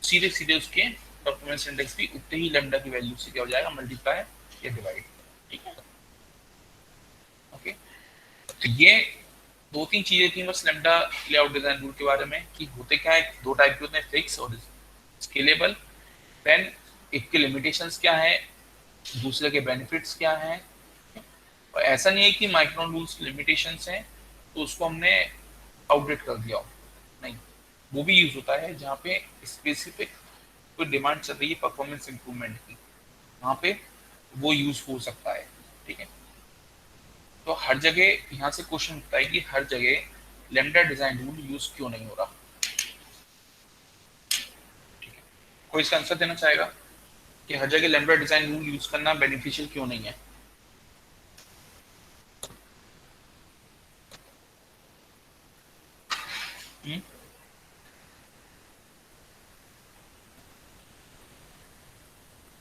सीधे सीधे उसके परफॉर्मेंस इंडेक्स भी उतने ही लैम्डा की वैल्यू से क्या हो जाएगा, मल्टीप्लाई या डिवाइड, ठीक है। ओके, तो ये 2-3 चीजें थी बस लैम्डा लेआउट डिजाइन रूल के बारे में, कि होते क्या है, 2 टाइप के होते हैं, फिक्स और स्केलेबल। देन एक के लिमिटेशंस क्या है, दूसरे के बेनिफिट्स क्या हैं, और ऐसा नहीं है कि माइक्रोन रूल्स लिमिटेशंस हैं तो उसको हमने आउटडेट कर दिया हो, नहीं, वो भी यूज होता है जहाँ पे स्पेसिफिक कोई डिमांड चल रही है परफॉर्मेंस इंप्रूवमेंट की, वहाँ पे वो यूज हो सकता है, ठीक है। तो हर जगह यहाँ से क्वेश्चन उठता है कि हर जगह लैम्डा डिजाइन रूल यूज क्यों नहीं हो रहा, ठीक है। कोई इसका आंसर देना चाहेगा कि हर जगह लैम्डा डिजाइन रूल यूज करना बेनिफिशियल क्यों नहीं है?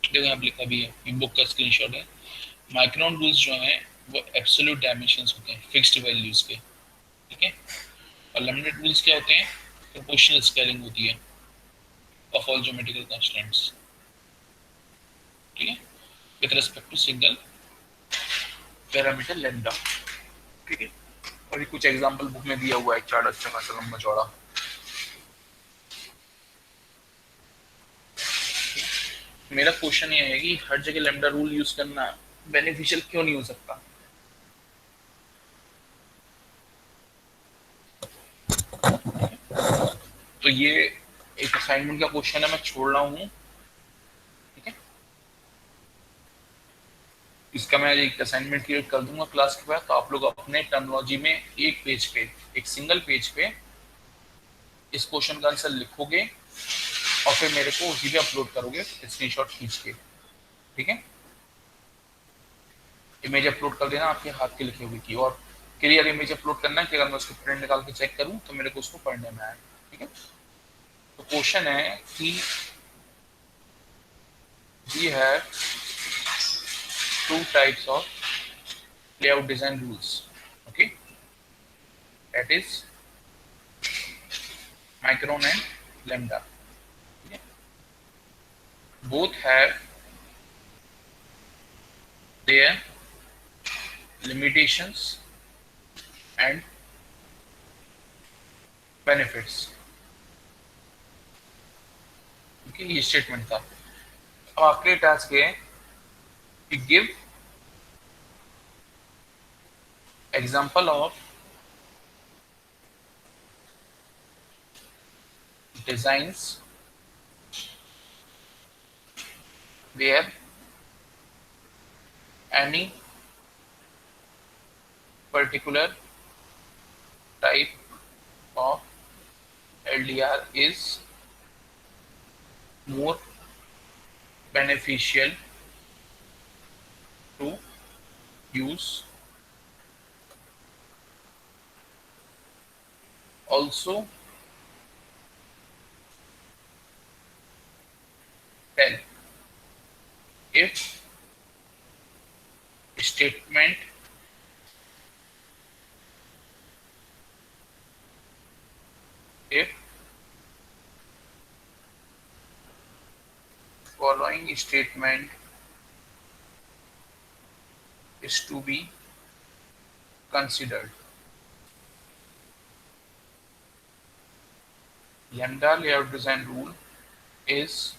देखो यहाँ लिखा भी है, ये बुक का स्क्रीनशॉट है। माइक्रोन रूल्स जो हैं वो एब्सोल्यूट डायमेंशंस होते हैं, फिक्स्ड वैल्यूज के, ठीक है। और लैम्डा रूल्स क्या होते हैं, प्रोपोर्शनल स्केलिंग होती है ऑफ ऑल ज्योमेट्रिकल कांस्टेंट्स, ठीक है, with respect to single parameter lambda, ठीक है। और ये कुछ एग्जांपल बुक में दिया हुआ है, चार्ट अच्छा खासा लंबा चौड़ा। मेरा क्वेश्चन ये है कि हर जगह लैम्डा रूल यूज करना बेनिफिशियल क्यों नहीं हो सकता? तो ये एक असाइनमेंट का क्वेश्चन है, मैं छोड़ रहा हूँ, ठीक है। इसका मैं एक असाइनमेंट क्रिएट कर दूंगा क्लास के बाद, तो आप लोग अपने टर्मिनोलॉजी में एक पेज पे, एक सिंगल पेज पे इस क्वेश्चन का आंसर लिखोगे और फिर मेरे को उसी पे अपलोड करोगे स्क्रीनशॉट खींच के, ठीक है। इमेज अपलोड कर देना आपके हाथ के लिखे हुए की, और क्लियर इमेज अपलोड करना है कि अगर मैं उसको प्रिंट निकाल के चेक करूं तो मेरे को उसको पढ़ने में आए। ठीक है, तो क्वेश्चन है कि we have two types of layout design rules, okay, that is micron and lambda. Okay? Both have their limitations and benefits. Okay, ये स्टेटमेंट था। अब आपके टास्क है कि give example of designs where any particular type of LDR is more beneficial to use. Also tell if statement if following statement is to be considered. Lambda layout design rule is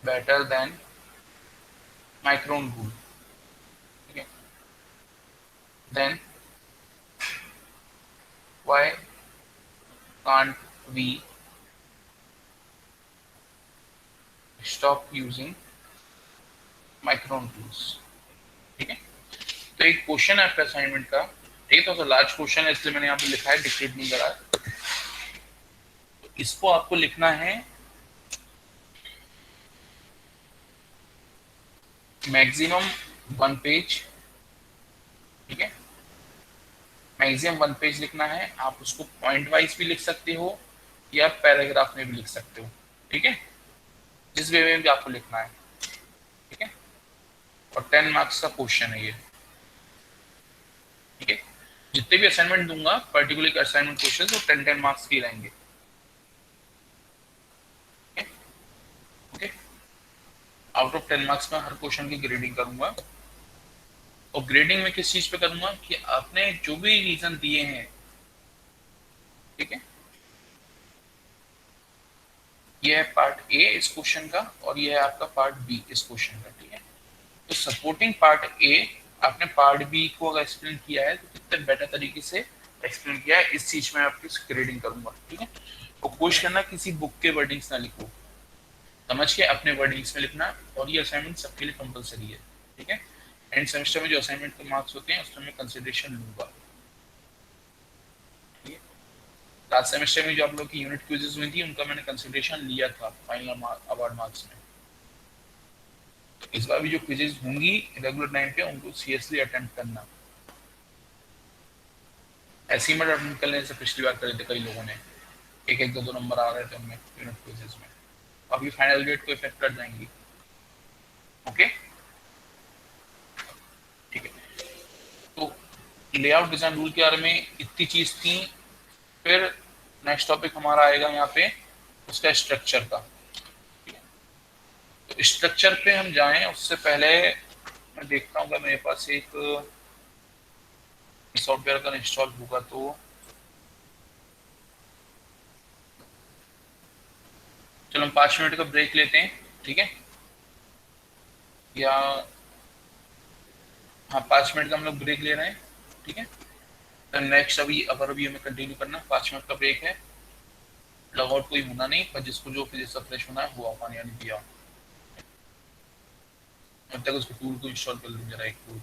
better than micron rule. Okay. Then why can't we stop using micron rules? ठीक है, तो एक question है आपका assignment का। ठीक है, तो लार्ज क्वेश्चन है इसलिए मैंने यहाँ पे लिखा है, डिक्टेट नहीं करा। तो इसको आपको लिखना है मैक्सिमम 1 पेज। ठीक है, मैक्सिमम 1 पेज लिखना है। आप उसको पॉइंट वाइज भी लिख सकते हो या पैराग्राफ में भी लिख सकते हो। ठीक है, जिस वे में भी आपको लिखना है। ठीक है, और 10 मार्क्स का क्वेश्चन है ये। ठीक है, जितने भी असाइनमेंट दूंगा पर्टिकुलर असाइनमेंट क्वेश्चन वो 10 मार्क्स के रहेंगे। ओके, आउट ऑफ 10 मार्क्स में हर क्वेश्चन की ग्रेडिंग करूंगा। और ग्रेडिंग में किस चीज पे करूंगा कि आपने जो भी रीजन दिए हैं, ठीक है, ये है पार्ट ए इस क्वेश्चन का और ये है आपका पार्ट बी इस क्वेश्चन का। ठीक है, तो सपोर्टिंग पार्ट ए आपने पार्ट बी को अगर एक्सप्लेन किया है तो कितने बेटर तरीके से एक्सप्लेन किया है, इस चीज में आपकी ग्रेडिंग करूंगा। ठीक है, और कोशिश करना किसी बुक के वर्डिंग्स ना लिखो, समझ के अपने वर्डिंग्स में लिखना। और ये असाइनमेंट सबके लिए कंपलसरी है। ठीक है, एंड सेमेस्टर में जो असाइनमेंट के मार्क्स होते हैं उसमें मैं कंसिडरेशन लूंगा। लास्ट सेमेस्टर में जो आप लोग की यूनिट क्विजेस हुई थी उनका मैंने कंसिडरेशन लिया था फाइनल अवार्ड मार्क्स में। तो इस बार भी जो क्विजेस होंगी रेगुलर टाइम पे उनको सीरियसली अटेम्प्ट करना। ऐसे ही मत अटेम्प्ट करने से पिछली बार करे थे कई लोगों ने, एक एक दो नंबर आ रहे थे उनमें यूनिट क्विजेस में। अभी फाइनल ग्रेड को इफेक्ट कर जाएंगी। ओके, ठीक है, तो लेआउट डिजाइन रूल के बारे में इतनी चीज थी। फिर नेक्स्ट टॉपिक हमारा आएगा यहाँ पे उसका स्ट्रक्चर का। तो स्ट्रक्चर पे हम जाएं उससे पहले मैं देखता हूँ मेरे पास एक सॉफ्टवेयर का इंस्टॉल होगा तो चलो हम 5 मिनट का ब्रेक लेते हैं। ठीक है, या हाँ 5 मिनट का हम लोग ब्रेक ले रहे हैं। ठीक है, तो नेक्स्ट अभी हमें कंटिन्यू करना। 5 मिनट का ब्रेक है, लॉगआउट कोई होना नहीं, पर जिसको जो फिर फ्रेश होना है हुआ पानी यानी दिया। जब तक उसको टूल को इंस्टॉल कर लूँ जरा एक tool.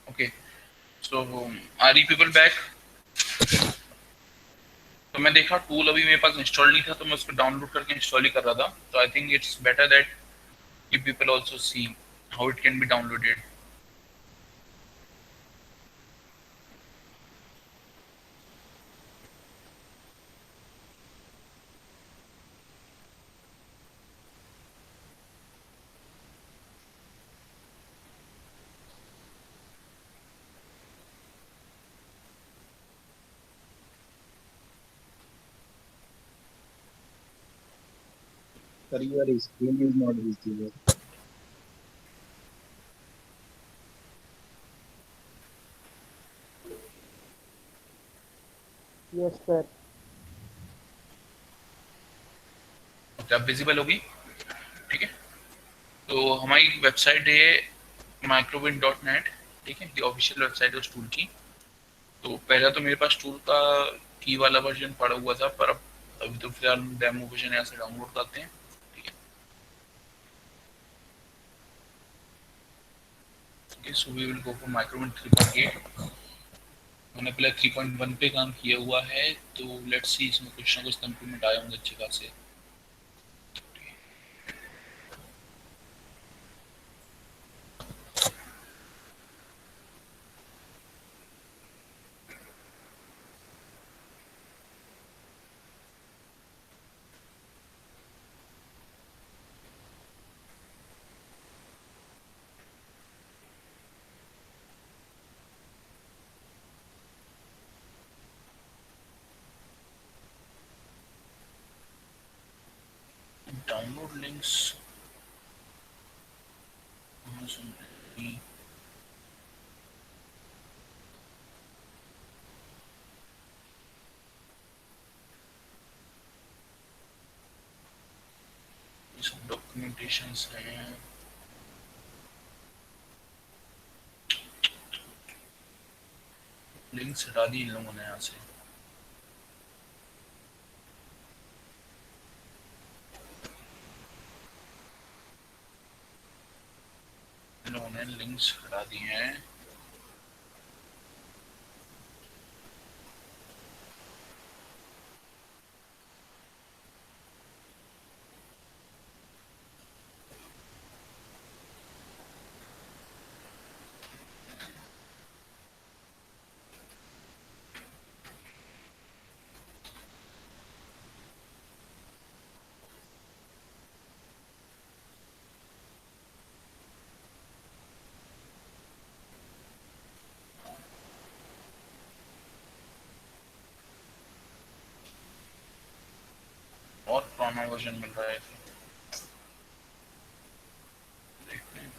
Okay, so are you people back? तो मैं देखा टूल अभी मेरे पास इंस्टॉल नहीं था, तो मैं उसको डाउनलोड करके इंस्टॉल ही कर रहा था. तो I think it's better that you people also see how it can be downloaded. Sir, your screen is not visible. Yes sir. अब विजिबल होगी, ठीक है. तो हमारी वेबसाइट है microwind.net, ठीक है, दी ऑफिशियल वेबसाइट है उस टूल की. तो पहले तो मेरे पास टूल का की वाला वर्जन पड़ा हुआ था, पर अब अभी तो फिलहाल डेमो वर्जन यहाँ से डाउनलोड करते हैं, ठीक है. Okay, so we will go for Microwind 3.8. मैंने पहले 3.1 पे काम किया हुआ है, तो लेट्स सी इसमें कुछ ना कुछ इम्प्रूवमेंट आए होंगे अच्छे खासे. डाउनलोड लिंक्स डॉक्यूमेंटेशंस हैं. लिंक्स हटा दी इन लोगों ने यहाँ से. इन लोगों ने लिंक्स हटा दिए हैं. और पुराना वर्जन मिल रहा है. देखते हैं.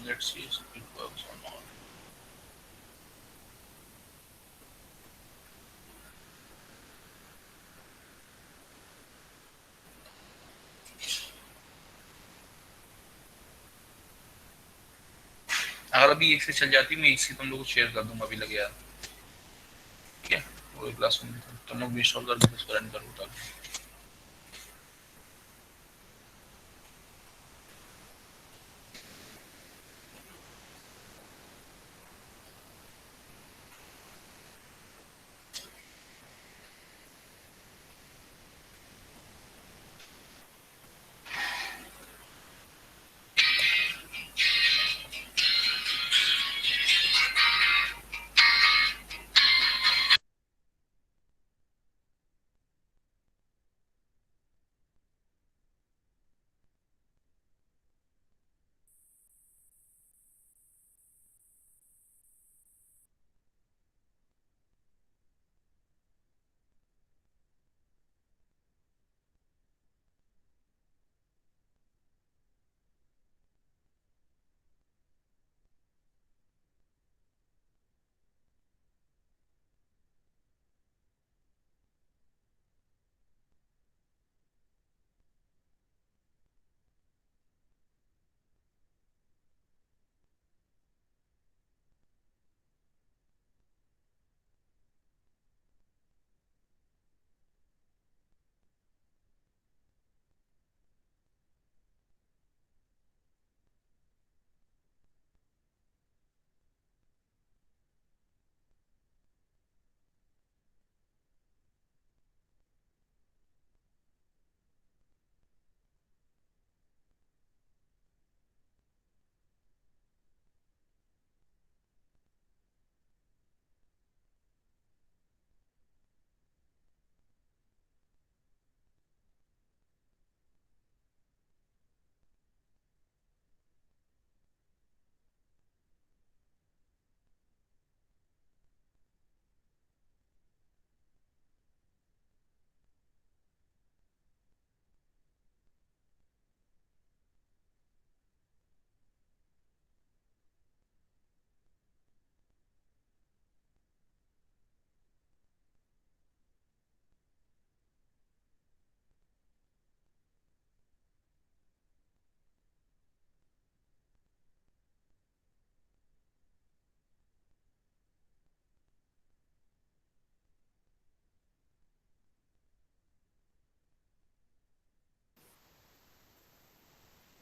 Let's see if it works or not. अगर अभी एक से चल जाती, मैं एक से तुम लोग को शेयर कर दूंगा अभी लगे यार, ठीक है. वो एक क्लास में तुम लोग भी इंस्टॉल कर दो, उसको रन करो तब.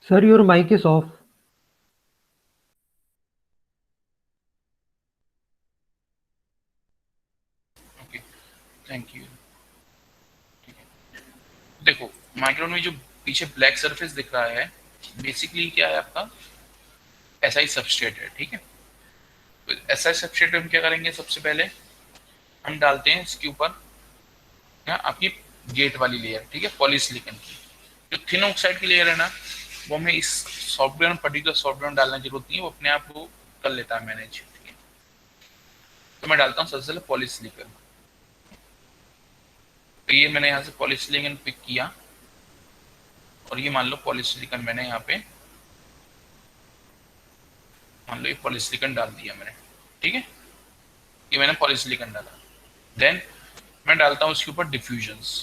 Sir, your mic is off. Okay, thank you. ठीक है, देखो माइक्रोन में जो पीछे ब्लैक सरफेस दिख रहा है, बेसिकली क्या है आपका एसआई सबस्ट्रेट है। ठीक है, तो एसआई सबस्ट्रेट में हम क्या करेंगे, सबसे पहले हम डालते हैं इसके ऊपर आपकी गेट वाली लेयर। ठीक है, पॉलीसिलिकॉन की जो थिन ऑक्साइड की लेयर है ना, वो हमें इस सॉफ्टवेयर पर्टिकुलर सॉफ्टवेयर डालने की जरूरत नहीं है, वो अपने आप वो कर लेता है मैनेज। ठीक है, तो मैं डालता हूँ सबसे पहले पॉलीसिलिकॉन। तो ये मैंने यहाँ से पॉलीसिलिकॉन पिक किया और ये मान लो पॉलीसिलिकॉन मैंने यहाँ पे मान लो ये पॉलीसिलिकॉन डाल दिया मैंने। ठीक है, ये मैंने पॉलीसिलिकॉन डाला। देन मैं डालता हूँ इसके ऊपर डिफ्यूजन्स।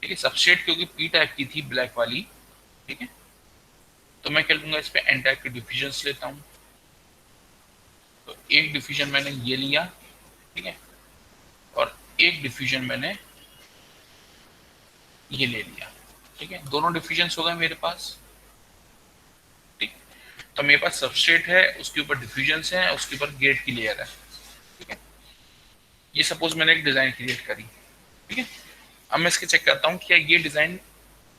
ठीक है, सबस्ट्रेट क्योंकि पी टाइप की थी ब्लैक वाली। ठीक है, तो मैं क्या लूंगा, इस पे एन टाइप के डिफ्यूजन्स लेता हूँ। तो एक डिफ्यूजन मैंने ये लिया। ठीक है, और एक डिफ्यूजन मैंने ये ले लिया। ठीक है, दोनों डिफ्यूजन्स हो गए मेरे पास। ठीक, तो मेरे पास सबस्ट्रेट है, उसके ऊपर डिफ्यूजन्स हैं, उसके ऊपर गेट की लेयर है। ठीक है, ये सपोज मैंने एक डिजाइन क्रिएट करी। ठीक है, अब मैं इसके चेक करता हूँ क्या ये डिजाइन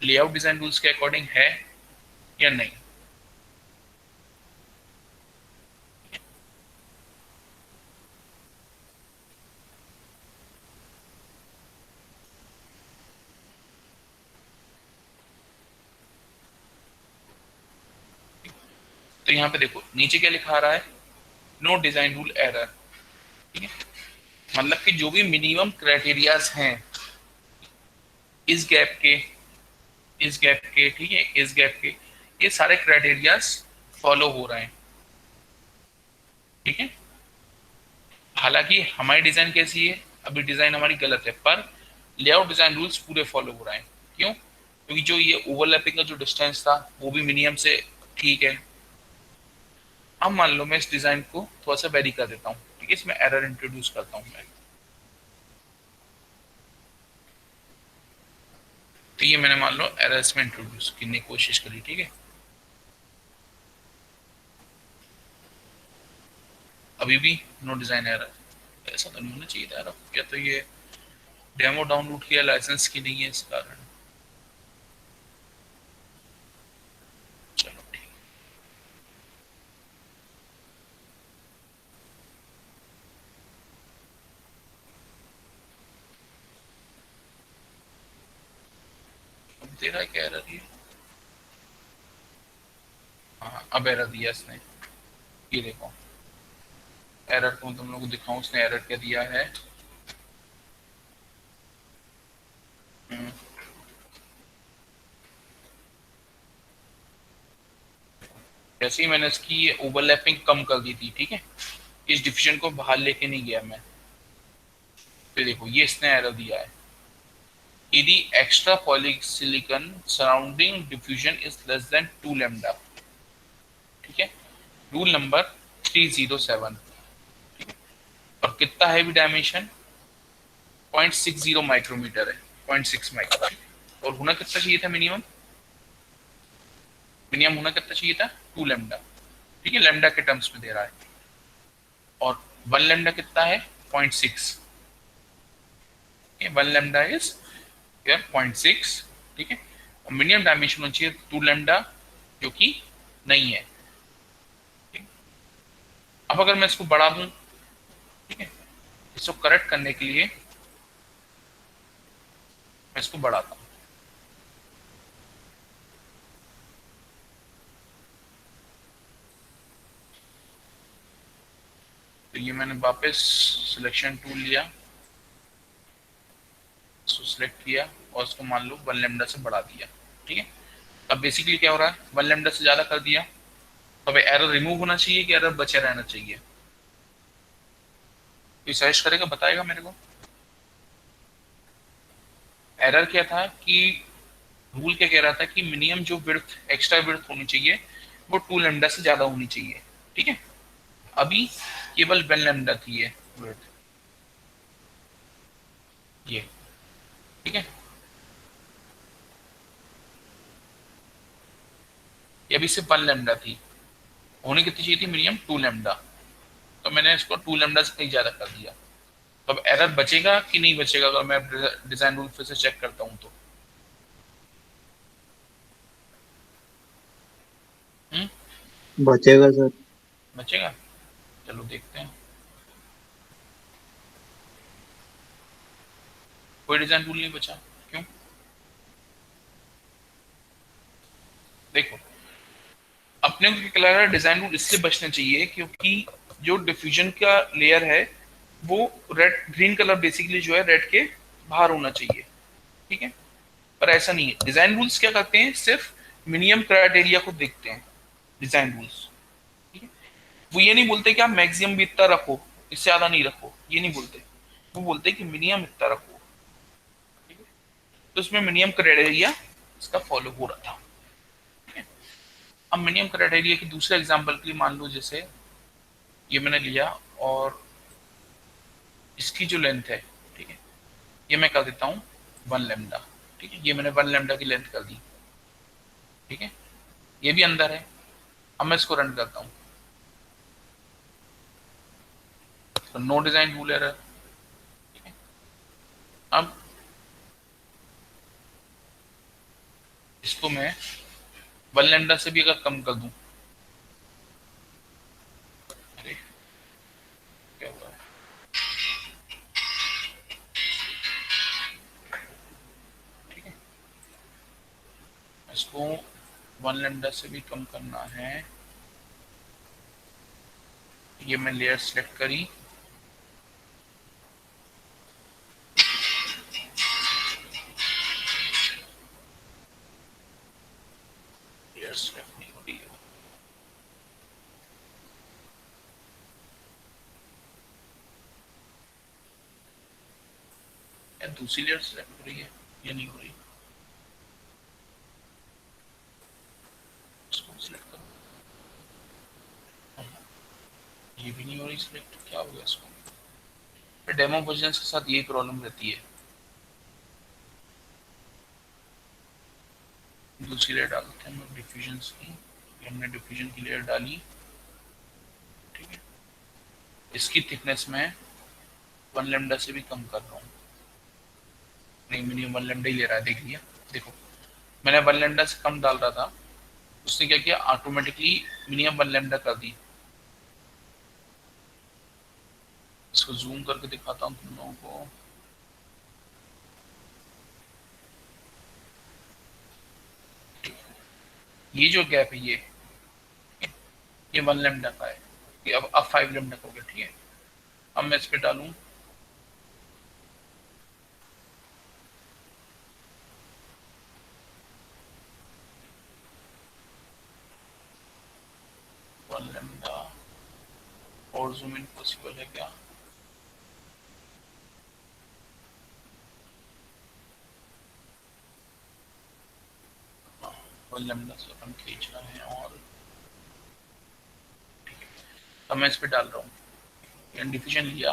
लेआउट डिजाइन रूल्स के अकॉर्डिंग है या नहीं। तो यहाँ पे देखो नीचे क्या लिखा आ रहा है, नो डिजाइन रूल एरर। ठीक है, मतलब कि जो भी मिनिमम क्राइटेरियाज हैं इस गैप के, इस गैप के, ठीक है, इस गैप के, ये सारे क्राइटेरियाज फॉलो हो रहे हैं। ठीक है, हालांकि हमारी डिजाइन कैसी है, अभी डिजाइन हमारी गलत है, पर लेआउट डिजाइन रूल्स पूरे फॉलो हो रहे हैं। क्यों? क्योंकि जो ये ओवरलैपिंग का जो डिस्टेंस था वो भी मिनिमम से ठीक है। अब मान लो मैं इस डिजाइन को थोड़ा सा वेरी कर देता हूँ। ठीक है, इसमें एरर इंट्रोड्यूस करता हूँ मैं। तो ये मैंने मान लो एरर इसमें इंट्रोड्यूस करने की कोशिश करी। ठीक है, अभी भी नो डिजाइन एरर। ऐसा तो नहीं होना चाहिए था यार, क्या तो ये डेमो डाउनलोड किया लाइसेंस की नहीं है इस कारण। चलो ठीक, अब दे रहा है क्या एरर ये? हाँ, अब एरर दिया इसने। ये देखो एरर को तुम लोगों को दिखाऊं, उसने एरर क्या दिया है। हम्म, जैसे ही मैंने इसकी ये ओवरलैपिंग कम कर दी थी, ठीक है, इस डिफिजन को बाहर लेके नहीं गया मैं, तो देखो ये इसने एरर दिया है, यदि extra polysilicon surrounding diffusion is less than 2 lambda. ठीक है, रूल नंबर 307। ठीक है, और कितना है भी डायमेंशन 0.60 माइक्रोमीटर है, 0.6 माइक्रो। और होना कितना चाहिए था मिनिमम, मिनिमम होना कितना चाहिए था 2 लैम्डा। ठीक है, लैम्डा के टर्म्स में दे रहा है, और 1 लैम्डा कितना है 0.6। 1 लैम्डा इज 0.6। ठीक है, और मिनिमम डायमेंशन होना चाहिए 2 लैम्डा, जो कि नहीं है। ठीक? अब अगर मैं इसको बढ़ा दूं, ठीक है, इसको करेक्ट करने के लिए मैं इसको बढ़ाता हूं। तो ये मैंने वापस सिलेक्शन टूल लिया, इसको सिलेक्ट किया और इसको मान लो 1 लैम्डा से बढ़ा दिया। ठीक है, अब बेसिकली क्या हो रहा है, 1 लैम्डा से ज्यादा कर दिया, तो अब एरर रिमूव होना चाहिए कि एरर बचे रहना चाहिए? कोई सजेस्ट करेगा, बताएगा मेरे को। एरर क्या था कि रूल क्या कह रहा था कि मिनिमम जो विड्थ, एक्स्ट्रा विड्थ होनी चाहिए वो 2 लैम्डा से ज्यादा होनी चाहिए। ठीक है, अभी केवल 1 लैम्डा की है विड्थ ये। ठीक है, भी सिर्फ 1 लैम्डा थी, होनी कितनी चाहिए थी मिनिमम 2 लैम्डा, तो मैंने इसको 2 लैम्डा से कहीं ज्यादा कर दिया। तो अब एरर बचेगा कि नहीं बचेगा अगर मैं डिजाइन रूल फिर से चेक करता हूं तो? बचेगा सर। बचेगा, चलो देखते हैं। कोई डिजाइन रूल नहीं बचा, क्यों? देखो, अपने को क्या लग रहा है, डिजाइन रूल इसलिए बचने चाहिए क्योंकि जो डिफ्यूजन का लेयर है वो रेड ग्रीन कलर बेसिकली जो है रेड के बाहर होना चाहिए, ठीक है, पर ऐसा नहीं है। डिजाइन रूल्स क्या करते हैं, सिर्फ मिनिमम क्राइटेरिया को देखते हैं डिजाइन रूल्स, ठीक है। वो ये नहीं बोलते कि आप मैक्सिमम भी इतना रखो, इससे ज्यादा नहीं रखो, ये नहीं बोलते। वो बोलते हैं कि मिनिमम इतना रखो, ठीक है। तो इसमें मिनिमम क्राइटेरिया इसका फॉलो हो रहा था, ठीक है। अब मिनिमम क्राइटेरिया की दूसरे एग्जांपल के लिए मान लो जैसे ये मैंने लिया और इसकी जो लेंथ है, ठीक है, ये मैं कर देता हूँ 1 लैम्डा, ठीक है। ये मैंने 1 लैम्डा की लेंथ कर दी, ठीक है। ये भी अंदर है। अब मैं इसको रन करता हूँ तो नो डिजाइन रूल एरर, ठीक है। अब इसको मैं 1 लैम्डा से भी अगर कम कर दूं, अरे क्या हुआ है? ठीक है, इसको 1 लैम्डा से भी कम करना है। ये मैं लेयर सेलेक्ट करी, लेयर सेलेक्ट नहीं हो रही है, या दूसरी लेयर सेलेक्ट हो रही है, ये नहीं हो रही। इसको सेलेक्ट करो, ये भी नहीं हो रही सिलेक्ट, क्या हो गया इसको? डेमो वर्जन के साथ यही प्रॉब्लम रहती है। दूसरी लेयर डालते हैं हम डिफ्यूजन की, हमने डिफ्यूजन की लेयर डाली, ठीक है। इसकी थिकनेस में 1 लैम्डा से भी कम कर रहा हूँ, नहीं मिनिमम 1 लैम्डा ही ले रहा है, देख लिया। देखो मैंने 1 लैम्डा से कम डाल रहा था, उसने क्या किया, ऑटोमेटिकली मिनिमम 1 लैम्डा कर दी। इसको जूम करके दिखाता हूँ तुम लोगों को। ये जो गैप है ये 1 लैम्डा का है, ये अब 5 लैम्डा का हो गया, ठीक है। अब मैं इस पे डालूं 1 लैम्डा, और जूम इन पॉसिबल है क्या? वन लैम्डा से हम खींच रहे हैं, और अब मैं इस पे डाल रहा हूँ डिफिजन लिया।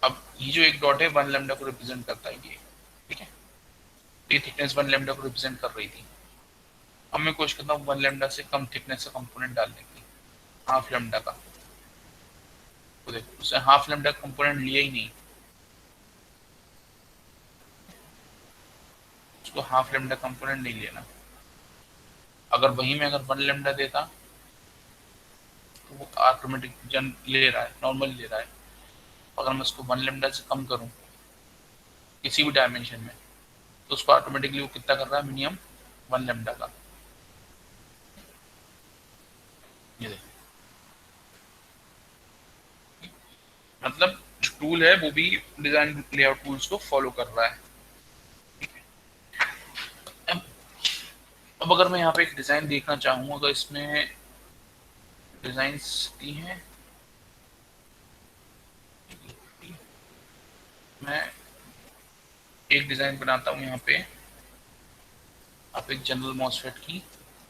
अब ये जो एक डॉट है 1 लैम्डा को रिप्रेजेंट करता है ये, ठीक है। ये थिकनेस 1 लैम्डा को रिप्रेजेंट कर रही थी। अब मैं कोशिश करता हूँ 1 लैम्डा से कम थिकनेस का कंपोनेंट डालने की, हाफ लैम्डा का। तो देखो उसने हाफ लैम्डा कंपोनेंट लिया ही नहीं, उसको हाफ लैम्डा कंपोनेंट नहीं लेना। अगर वही में अगर 1 लैम्डा देता तो वो ऑटोमेटिक जन ले रहा है, नॉर्मल ले रहा है। अगर मैं उसको 1 लैम्डा से कम करूं किसी भी डायमेंशन में, तो उसको ऑटोमेटिकली वो कितना कर रहा है, मिनिमम 1 लैम्डा का। ये देखो, मतलब जो टूल है वो भी डिजाइन लेआउट टूल्स को फॉलो कर रहा है। अब अगर मैं यहाँ पे एक डिजाइन देखना चाहूँ, अगर इसमें डिजाइन्स दी हैं, मैं एक डिजाइन बनाता हूँ यहाँ पे। आप एक जनरल मॉसफेट की,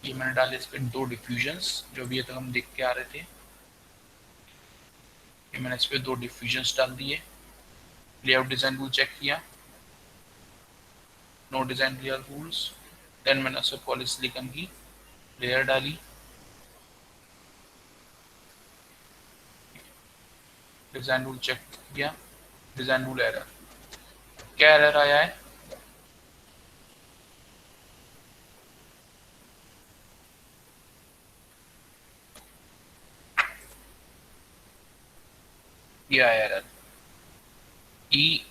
ये मैंने डाले इस पे 2 डिफ्यूजन्स जो अभी तक हम देख के आ रहे थे। ये मैंने इस पे 2 डिफ्यूजन्स डाल दिए, लेआउट डिजाइन रूल चेक किया, no design layout rules, then मैंने उसे पॉलीसिलिकॉन की लेयर डाली, डिजाइन रूल चेक किया, डिजाइन रूल एरर, क्या एरर आया है? ये आया एरर कि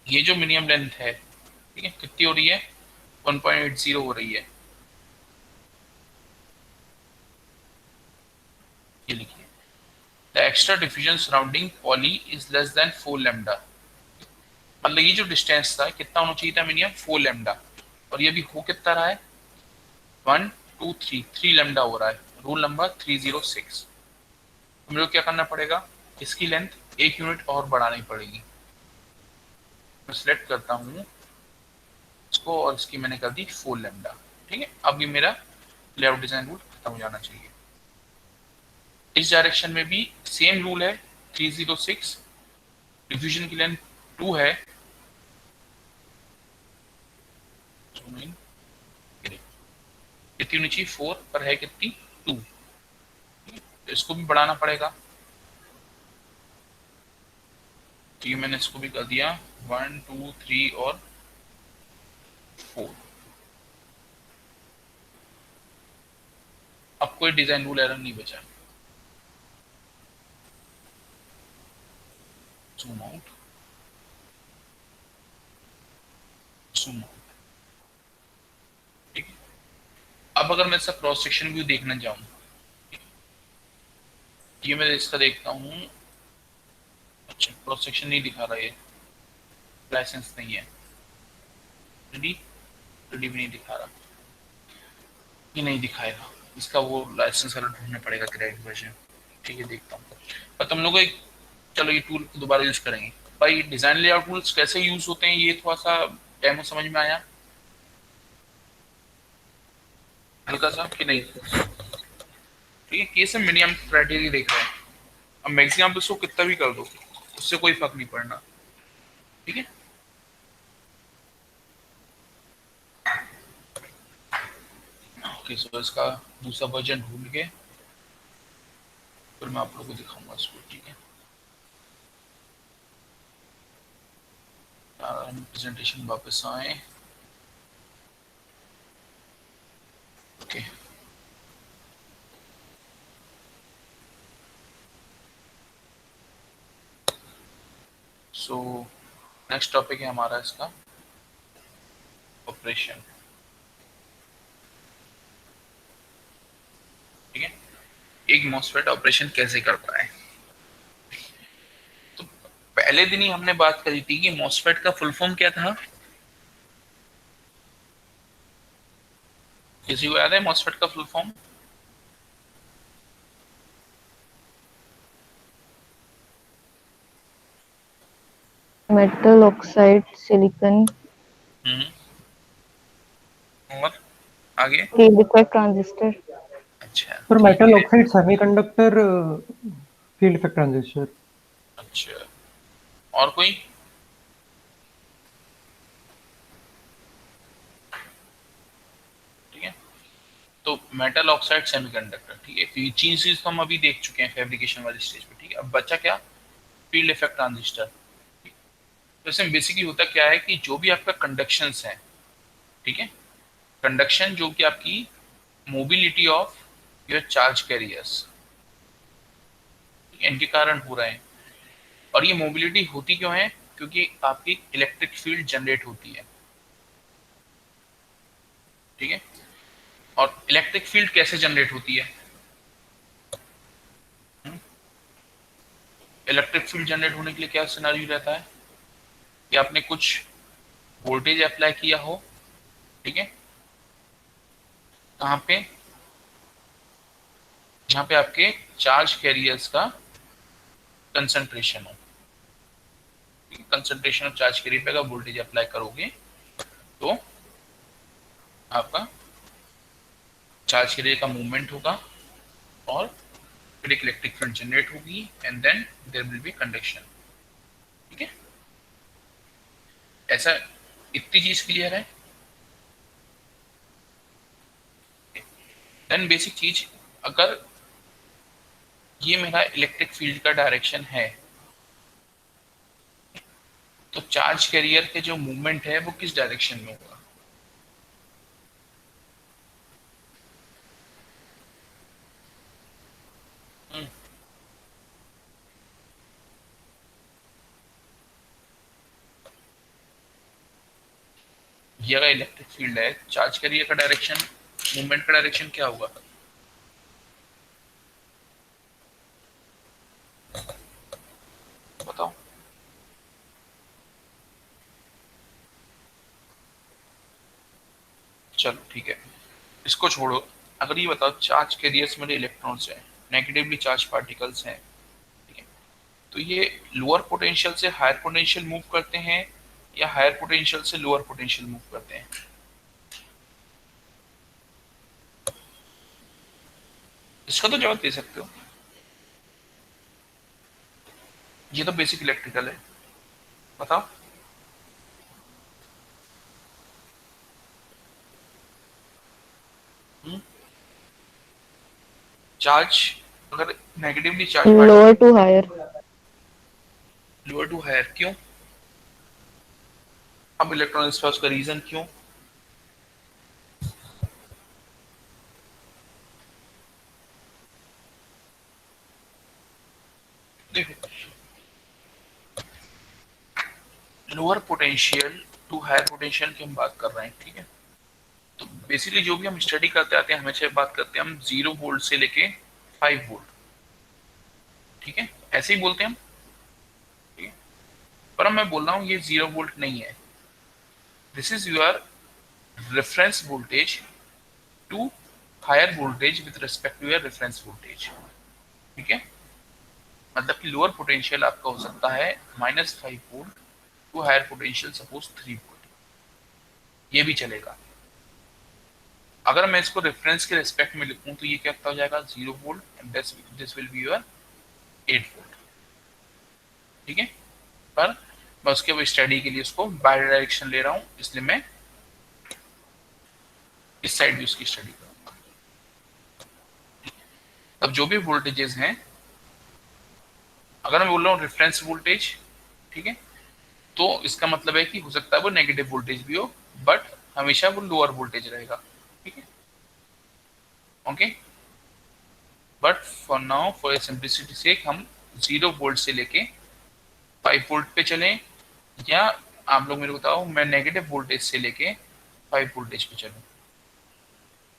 ये जो मिनिमम लेंथ है, ठीक है, कितनी हो रही है? 1.80 हो रही है। ये लिखिए, the extra diffusion surrounding poly is less than 4 lambda. मतलब ये जो डिस्टेंस था कितना होना चाहिए था मिनिमम? 4 लैम्डा, और ये भी हो कितना रहा है? 1 2 3 लैम्डा हो रहा है। Rule number 306। तो मेरे को क्या करना पड़ेगा? इसकी लेंथ 1 यूनिट और बढ़ानी पड़ेगी। मैं सिलेक्ट करता हूँ इसको, और इसकी मैंने कर दी 4 लैम्डा। ठीक है, अब ये मेरा लेआउट डिजाइन रूल खत्म हो जाना चाहिए। इस डायरेक्शन में भी सेम रूल है 306। डिफ्यूजन की लेंथ 2 है, कितनी होनी चाहिए? 4 पर है कितनी? 2। तो इसको भी बढ़ाना पड़ेगा। ठीक है, मैंने इसको भी कर दिया 1 2 3 और 4। अब कोई डिजाइन रूल एरर नहीं बचा। Zoom out, zoom out. ठीक है, अब अगर मैं इसका क्रॉस सेक्शन व्यू देखना चाहूँ, ये मैं इसका देखता हूँ। अच्छा, क्रॉस सेक्शन नहीं दिखा रहा, ये लाइसेंस नहीं है। रेडी रेडी भी नहीं दिखा रहा, ये नहीं दिखाएगा। इसका वो लाइसेंस वाला ढूंढना पड़ेगा क्रेडिट वर्जन। ठीक है, देखता हूँ। पर तुम लोग एक, चलो ये टूल दोबारा यूज करेंगे। भाई डिजाइन लेआउट टूल्स कैसे यूज होते हैं ये थोड़ा सा डेमो समझ में आया हल्का सा कि नहीं? ठीक है, केस में मिनिमम क्राइटेरिया देख रहे हैं। अब मैक्सिमम तो इसको कितना भी कर दो, उससे कोई फर्क नहीं पड़ना। ठीक है, ओके। सो इसका दूसरा वर्जन ढूंढ के फिर मैं आप लोगों को दिखाऊंगा इसको। ठीक है, प्रेजेंटेशन वापस आए। ओके, सो नेक्स्ट टॉपिक है हमारा इसका ऑपरेशन। ठीक है, एक मॉसफेट ऑपरेशन कैसे करता है। तो पहले दिन ही हमने बात करी थी कि मॉसफेट का फुल फॉर्म क्या था। किसी को याद है मॉसफेट का full form? Metal oxide silicon और आगे? Field effect transistor. अच्छा, पर ठीक मेटल है। Oxide semiconductor field effect transistor. अच्छा, और कोई? ठीक है, तो मेटल ऑक्साइड सेमीकंडक्टर। ठीक है, तो ये चीज हम अभी देख चुके हैं फैब्रिकेशन वाली स्टेज पे। ठीक है, अब बचा क्या? Field effect transistor. तो इसमें बेसिकली होता क्या है कि जो भी आपका कंडक्शंस है, ठीक है, कंडक्शन जो कि आपकी mobility of your charge carriers, इनके कारण हो रहे हैं। और ये मोबिलिटी होती क्यों है? क्योंकि आपकी इलेक्ट्रिक फील्ड जनरेट होती है। ठीक है, और इलेक्ट्रिक फील्ड कैसे जनरेट होती है? इलेक्ट्रिक फील्ड जनरेट होने के लिए क्या सिनेरियो रहता है कि आपने कुछ वोल्टेज अप्लाई किया हो। ठीक है, कहाँ पे? जहाँ पे आपके चार्ज कैरियर्स का कंसंट्रेशन हो। कंसंट्रेशन ऑफ चार्ज कैरियर पे अगर वोल्टेज अप्लाई करोगे तो आपका चार्ज कैरियर का मूवमेंट होगा, और फिर एक इलेक्ट्रिक फील्ड जनरेट होगी, and then there will be conduction. ठीक है, ऐसा इतनी चीज क्लियर है। देन बेसिक चीज, अगर ये मेरा इलेक्ट्रिक फील्ड का डायरेक्शन है तो चार्ज कैरियर के जो मूवमेंट है वो किस डायरेक्शन में होगा? हम्म, ये अगर इलेक्ट्रिक फील्ड है, चार्ज कैरियर का डायरेक्शन, मूवमेंट का डायरेक्शन क्या होगा? बताओ। चलो ठीक है, इसको छोड़ो। अगर ये बताओ चार्ज कैरियर्स में इलेक्ट्रॉन्स हैं, नेगेटिवली चार्ज पार्टिकल्स हैं, ठीक है, तो ये लोअर पोटेंशियल से हायर पोटेंशियल मूव करते हैं या हायर पोटेंशियल से लोअर पोटेंशियल मूव करते हैं? इसका तो जवाब दे सकते हो। ये तो बेसिक इलेक्ट्रिकल है, बताओ। चार्ज अगर negatively charge lower to higher. Lower to higher क्यों? अब इलेक्ट्रॉन स्पार्स का रीजन क्यों? देखो, lower potential to higher potential की हम बात कर रहे हैं, ठीक है। तो बेसिकली जो भी हम स्टडी करते आते हैं हमेशा बात करते हैं हम 0 वोल्ट से लेके 5 वोल्ट, ठीक है, ऐसे ही बोलते हैं हम, ठीक है। पर अब मैं बोल रहा हूँ ये 0 वोल्ट नहीं है, this is your reference voltage to higher voltage with respect to your reference voltage, ठीक है। मतलब कि लोअर पोटेंशियल आपका हो सकता है -5 volt to higher potential suppose 3 volt, ये भी चलेगा। अगर मैं इसको रेफरेंस के रिस्पेक्ट में लिखूं तो ये क्या हो जाएगा 0 volt and this will be your 8 volt, ठीक है। पर मैं उसके स्टडी के लिए उसको बाई डायरेक्शन ले रहा हूं, इसलिए मैं इस साइड भी उसकी स्टडी करूंगा। अब जो भी वोल्टेजेस हैं, अगर मैं बोल रहा हूँ रेफरेंस वोल्टेज, ठीक है, तो इसका मतलब है कि हो सकता है वो नेगेटिव वोल्टेज भी हो, बट हमेशा वो लोअर वोल्टेज रहेगा, ठीक है, okay. But for now for simplicity से हम 0 वोल्ट से लेके 5 वोल्ट पे चलें, या आप लोग मेरे को बताओ मैं नेगेटिव वोल्टेज से लेके 5 वोल्टेज पे चलूं,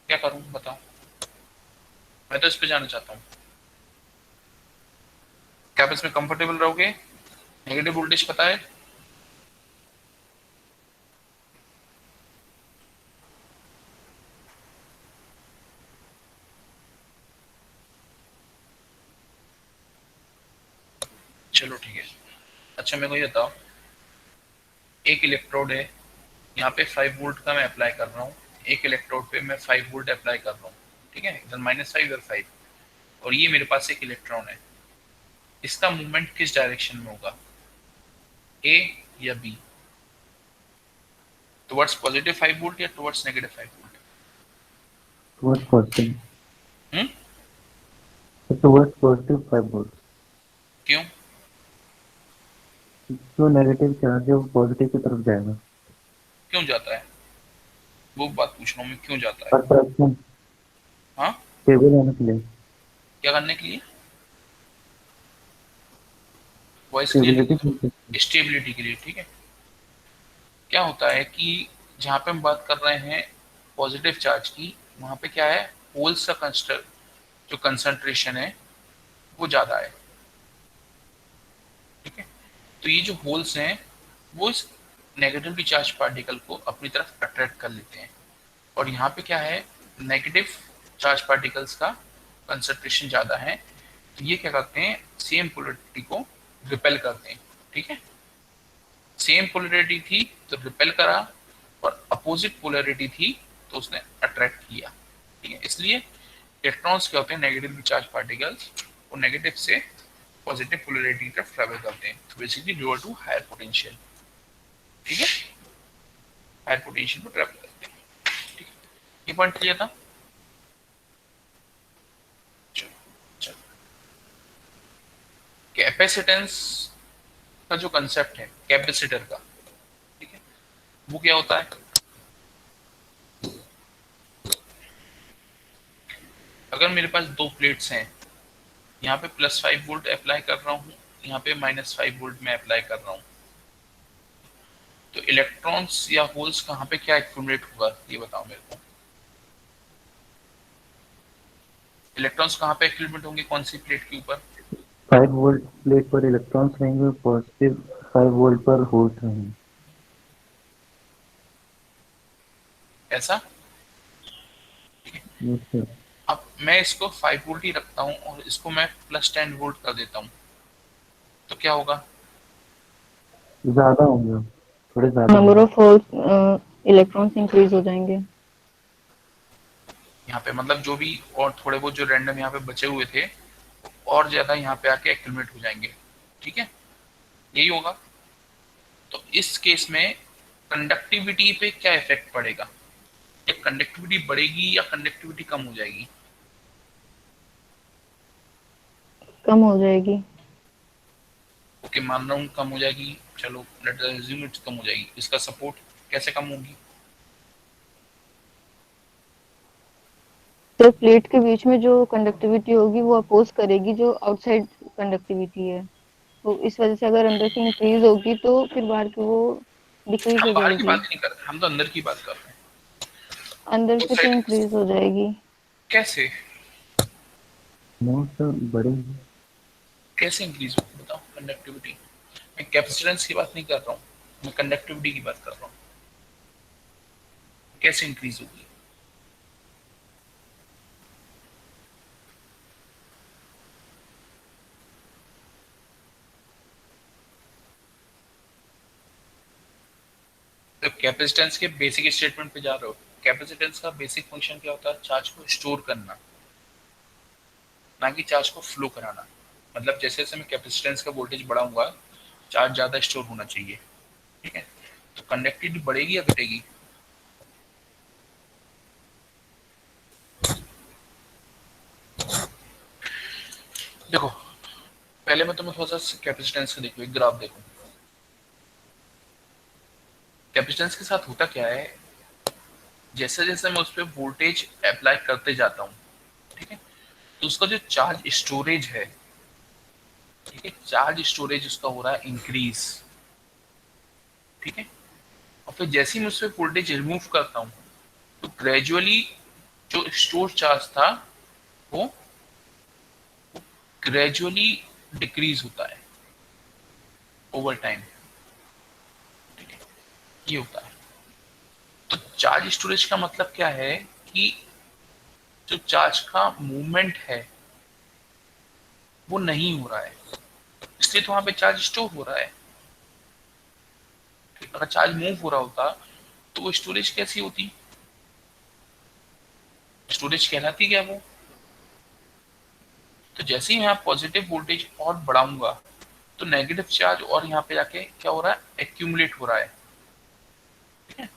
क्या करूं बताओ? मैं तो इस पे जाना चाहता हूं, क्या आप इसमें कंफर्टेबल रहोगे? नेगेटिव वोल्टेज पता है? चलो ठीक है। अच्छा मेरे को ये बताओ, एक इलेक्ट्रोड है, यहाँ पे 5 वोल्ट का मैं अप्लाई कर रहा हूँ, एक इलेक्ट्रोड पे मैं 5 वोल्ट अप्लाई कर रहा हूँ, ठीक है, इधर -5 और 5, और ये मेरे पास एक इलेक्ट्रॉन है, इसका मूवमेंट किस डायरेक्शन में होगा, ए या बी? टुवर्ड्स पॉजिटिव 5 वोल्ट या towards negative 5 volt? towards positive, हम्म, towards positive 5 volts। क्यों? जो नेगेटिव चार्ज है वो पॉजिटिव की तरफ जाएगा। क्यों जाता है? वो बात पूछ रहा हूँ मैं, क्यों जाता है? पर फ्रैक्शन हाँ, स्टेबल होने के लिए, क्या करने के लिए? Voice clear? स्टेबिलिटी। स्टेबिलिटी के लिए, ठीक है। क्या होता है कि जहाँ पे हम बात कर रहे हैं पॉजिटिव चार्ज की, वहाँ पे क्या है, होल्स का जो कंसंट्रेशन है वो ज़्यादा है, ठीक है। तो ये जो होल्स हैं वो इस नेगेटिवली चार्ज पार्टिकल को अपनी तरफ अट्रैक्ट कर लेते हैं, और यहाँ पे क्या है, नेगेटिव चार्ज पार्टिकल्स का कंसंट्रेशन ज़्यादा है, तो ये क्या करते हैं, सेम पोलरिटी को रिपेल करते हैं, ठीक है। सेम पोलरिटी थी तो रिपेल करा, और अपोजिट पोलरिटी थी तो उसने अट्रैक्ट किया, ठीक है। इसलिए इलेक्ट्रॉन्स क्या होते हैं, नेगेटिवली चार्ज पार्टिकल्स, वो नेगेटिव से पॉजिटिव पोलरिटी की तरफ ट्रेवल करते हैं, तो basically lower to higher potential, ठीक है, हायर पोटेंशियल पर ट्रेवल करते हैं, ठीक है। ये पॉइंट क्लियर था? कैपेसिटेंस का जो कंसेप्ट है कैपेसिटर का, ठीक है, वो क्या होता है? अगर मेरे पास दो प्लेट्स हैं, यहाँ पे +5 वोल्ट अप्लाई कर रहा हूँ, यहाँ पे -5 वोल्ट में अप्लाई कर रहा हूँ, तो इलेक्ट्रॉन्स या होल्स कहाँ पे क्या एक्यूमुलेट होगा, ये बताओ मेरे को। इलेक्ट्रॉन्स कहाँ पे एक्यूमुलेट होंगे, कौन सी प्लेट के ऊपर? 5 वोल्ट प्लेट पर इलेक्ट्रॉन्स रहेंगे, पॉजिटिव 5 वोल्ट पर होल्स रहेंगे। ऐसा? Yes, sir। अब मैं इसको 5 वोल्ट ही रखता हूँ और इसको मैं +10 वोल्ट कर देता हूँ, तो क्या होगा? ज्यादा होंगे, थोड़े ज्यादा नंबर होंगे। ऑफ होल्स इलेक्ट्रॉन्स इंक्रीज हो जाएंगे। यहाँ पे मतलब जो भी और थोड़े बहुत जो रैंडम यहाँ पे बचे हुए थे और ज्यादा यहाँ पे आके एक्यूमुलेट हो जाएंगे, ठीक है, यही होगा। तो इस केस में कंडक्टिविटी पे क्या इफेक्ट पड़ेगा? या कंडक्टिविटी बढ़ेगी या कंडक्टिविटी कम हो जाएगी? कम हो जाएगी। ओके, मान रहा हूँ कम हो जाएगी, चलो लेट अस अज्यूम इट्स कम हो जाएगी। इसका सपोर्ट कैसे कम होगी? तो प्लेट के बीच में जो कंडक्टिविटी होगी वो अपोज करेगी जो आउटसाइड कंडक्टिविटी है, तो इस वजह से अगर अंदर की इंक्रीज होगी तो फिर बाहर की वो डिक्रीज हम हो बाहर की जाएगी। बात नहीं कर रहे, हम तो अंदर की बात कर रहे हैं। अंदर उस की तो साइड इंक्रीज हो जाएगी। कैसे? मोस्ट बढ़ेंगे। कैसे इंक्रीज होगी बताओ कंडक्टिविटी? मैं कैपेसिटेंस की बात नहीं कर रहा हूँ, मैं कंडक्टिविटी की बात कर रहा हूँ। कैसे इंक्रीज होगी? तो कैपेसिटेंस के बेसिक स्टेटमेंट पे जा रहे हो। कैपेसिटेंस का बेसिक फंक्शन क्या होता है? चार्ज को स्टोर करना, ना कि चार्ज को फ्लो कराना। मतलब जैसे जैसे मैं कैपेसिटेंस का वोल्टेज बढ़ाऊंगा, चार्ज ज्यादा स्टोर होना चाहिए, ठीक है। तो कंडक्टिविटी बढ़ेगी या घटेगी? देखो, पहले मैं तुम्हें थोड़ा सा कैपेसिटेंस का देखो, एक ग्राफ देखो। कैपेसिटेंस के साथ होता क्या है, जैसे जैसे मैं उस पर वोल्टेज अप्लाई करते जाता हूँ, ठीक है, तो उसका जो चार्ज स्टोरेज है, ठीक है, चार्ज स्टोरेज उसका हो रहा है इंक्रीज, ठीक है। और फिर जैसे ही मैं उस पर वोल्टेज रिमूव करता हूँ, तो ग्रेजुअली जो स्टोर चार्ज था वो ग्रेजुअली डिक्रीज होता है ओवर टाइम, ठीक है, ये होता है। तो चार्ज स्टोरेज का मतलब क्या है कि जो चार्ज का मूवमेंट है वो नहीं हो रहा है, इसलिए तो वहां पे चार्ज स्टोर हो रहा है। अगर चार्ज मूव हो रहा होता तो वो स्टोरेज कैसी होती? स्टोरेज कहलाती क्या वो? तो जैसे ही मैं पॉजिटिव वोल्टेज और बढ़ाऊंगा तो नेगेटिव चार्ज और यहाँ पे जाके क्या हो रहा है? एक्यूमुलेट हो रहा है, ठीक है।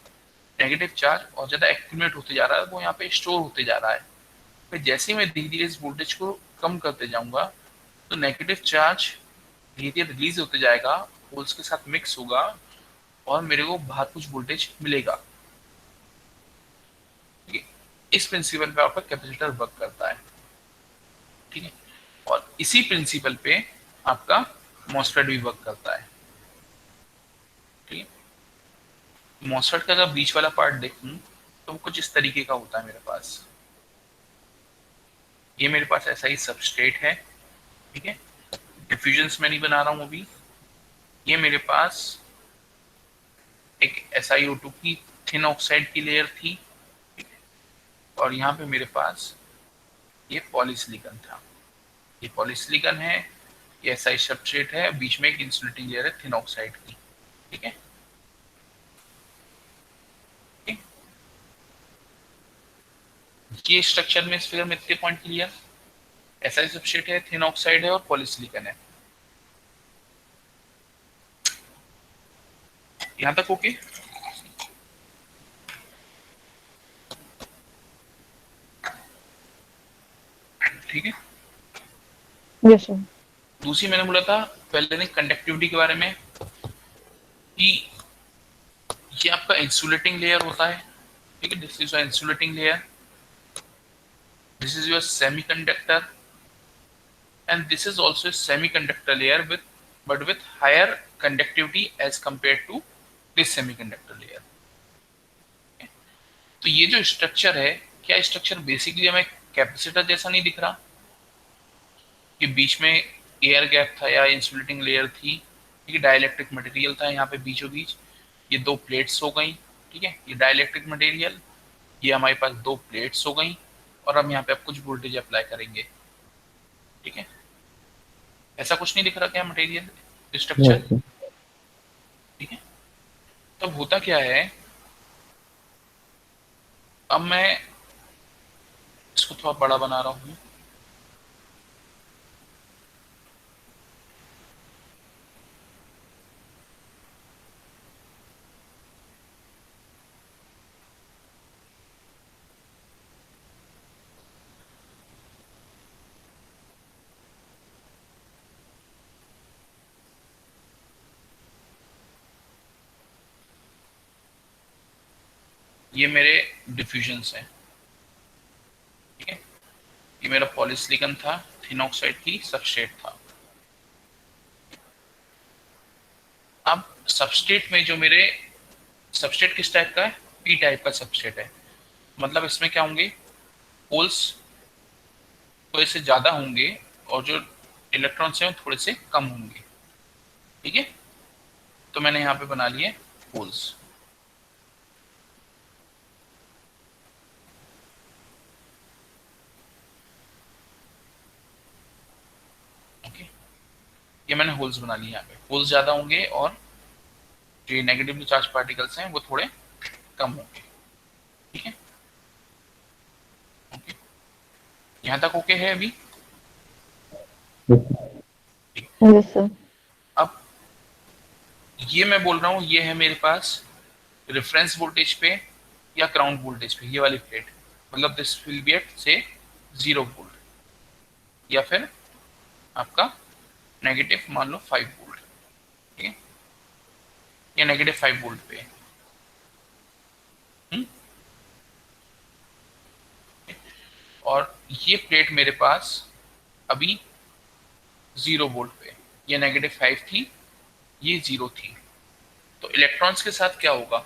नेगेटिव चार्ज और ज्यादा एक्यूमुलेट होते जा रहा है, वो यहाँ पे स्टोर होते जा रहा है। फिर जैसे ही मैं धीरे धीरे इस वोल्टेज को कम करते जाऊंगा तो नेगेटिव चार्ज धीरे धीरे रिलीज होते जाएगा, होल्स के साथ मिक्स होगा और मेरे को बाहर कुछ वोल्टेज मिलेगा, ठीक है। इस प्रिंसिपल पे आपका कैपेसिटर वर्क करता है, ठीक है। और इसी प्रिंसिपल पे आपका मॉसफेट भी वर्क करता है, ठीक है। मॉसफेट का अगर बीच वाला पार्ट देखूं तो वो कुछ इस तरीके का होता है मेरे पास। ये मेरे पास ऐसा ही सबस्ट्रेट है, ठीक है, डिफ्यूजन्स मैं नहीं बना रहा हूं अभी। ये मेरे पास एक SiO2 की थिन ऑक्साइड की लेयर थी, ठीक है? और यहाँ पे मेरे पास ये पॉलीसिलिकॉन था। ये पॉलीसिलिकॉन है, ये SI सबस्ट्रेट है, बीच में एक इंसुलेटिंग लेयर है थिन ऑक्साइड की, ठीक है। ठीक? ये स्ट्रक्चर में इस फिगर में इतने पॉइंट क्लियर। SI सबस्ट्रेट है, थिन ऑक्साइड है और पॉलीसिलिकॉन है। यहाँ तक ओके? ठीक है। Yes sir. दूसरी मैंने बोला था पहले ने कंडक्टिविटी के बारे में कि ये आपका इंसुलेटिंग लेयर होता है, ठीक है, this is insulating layer, this is your semiconductor, and this is also a semiconductor layer with but with higher conductivity as compared to this semiconductor layer. तो ये जो स्ट्रक्चर है, क्या स्ट्रक्चर बेसिकली हमें कैपेसिटर जैसा नहीं दिख रहा कि बीच में एयर गैप था या इंसुलेटिंग लेयर थी, ठीक है, डाइलेक्ट्रिक मटेरियल था यहाँ पे बीचों बीच, ये दो प्लेट्स हो गई, ठीक है, ये डाइलेक्ट्रिक मटेरियल, ये हमारे पास दो प्लेट्स हो गई, और हम यहाँ पे अब कुछ वोल्टेज अप्लाई करेंगे, ठीक है, ऐसा कुछ नहीं दिख रहा क्या मटेरियल स्ट्रक्चर, Yes, sir. ठीक है। तब होता क्या है, अब मैं इसको थोड़ा बड़ा बना रहा हूँ, ये मेरे डिफ्यूजन्स हैं, ठीक है, ये मेरा पॉलीसिलिकॉन था, थिन ऑक्साइड थी, सबस्ट्रेट था। अब सबस्ट्रेट में जो मेरे सबस्ट्रेट किस टाइप का है, पी टाइप का सबस्ट्रेट है, मतलब इसमें क्या होंगे, होल्स थोड़े से ज्यादा होंगे और जो इलेक्ट्रॉन्स हैं थोड़े से कम होंगे, ठीक है। तो मैंने यहाँ पे बना लिए होल्स, ओके, ये मैंने होल्स बना लिए, यहाँ पे होल्स ज्यादा होंगे और जो नेगेटिवली चार्ज पार्टिकल्स हैं वो थोड़े कम होंगे, ठीक है, ओके, यहाँ तक ओके है अभी। Yes sir. अब ये मैं बोल रहा हूँ, ये है मेरे पास रेफरेंस वोल्टेज पे या ग्राउंड वोल्टेज पे ये वाली प्लेट, मतलब दिस विल बी एट से 0 वोल्ट या फिर आपका नेगेटिव मान लो 5 वोल्ट, ठीक है, या नेगेटिव 5 वोल्ट पे, और ये प्लेट मेरे पास अभी 0 वोल्ट पे, ये नेगेटिव 5 थी, ये 0 थी, तो इलेक्ट्रॉन्स के साथ क्या होगा,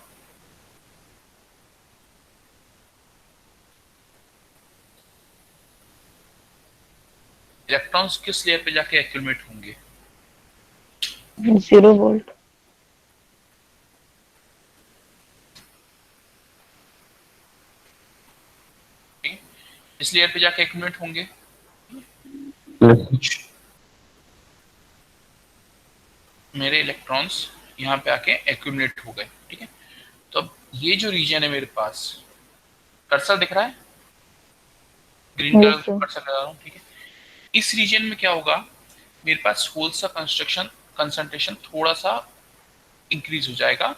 इलेक्ट्रॉन्स किस लेयर पे जाके एक्यूमुलेट होंगे, 0 वोल्ट। ठीक है? इस लेयर पे जाके एक्यूमुलेट होंगे, Yes. मेरे इलेक्ट्रॉन्स यहाँ पे आके एक्यूमुलेट हो गए, ठीक है। तो अब ये जो रीजन है मेरे पास, कर्सर दिख रहा है, green Yes, colour sir. Cursor लगा रहा हूँ, ठीक है, इस रीजन में क्या होगा, मेरे पास होल्स का कंसंट्रेशन थोड़ा सा इंक्रीज हो जाएगा,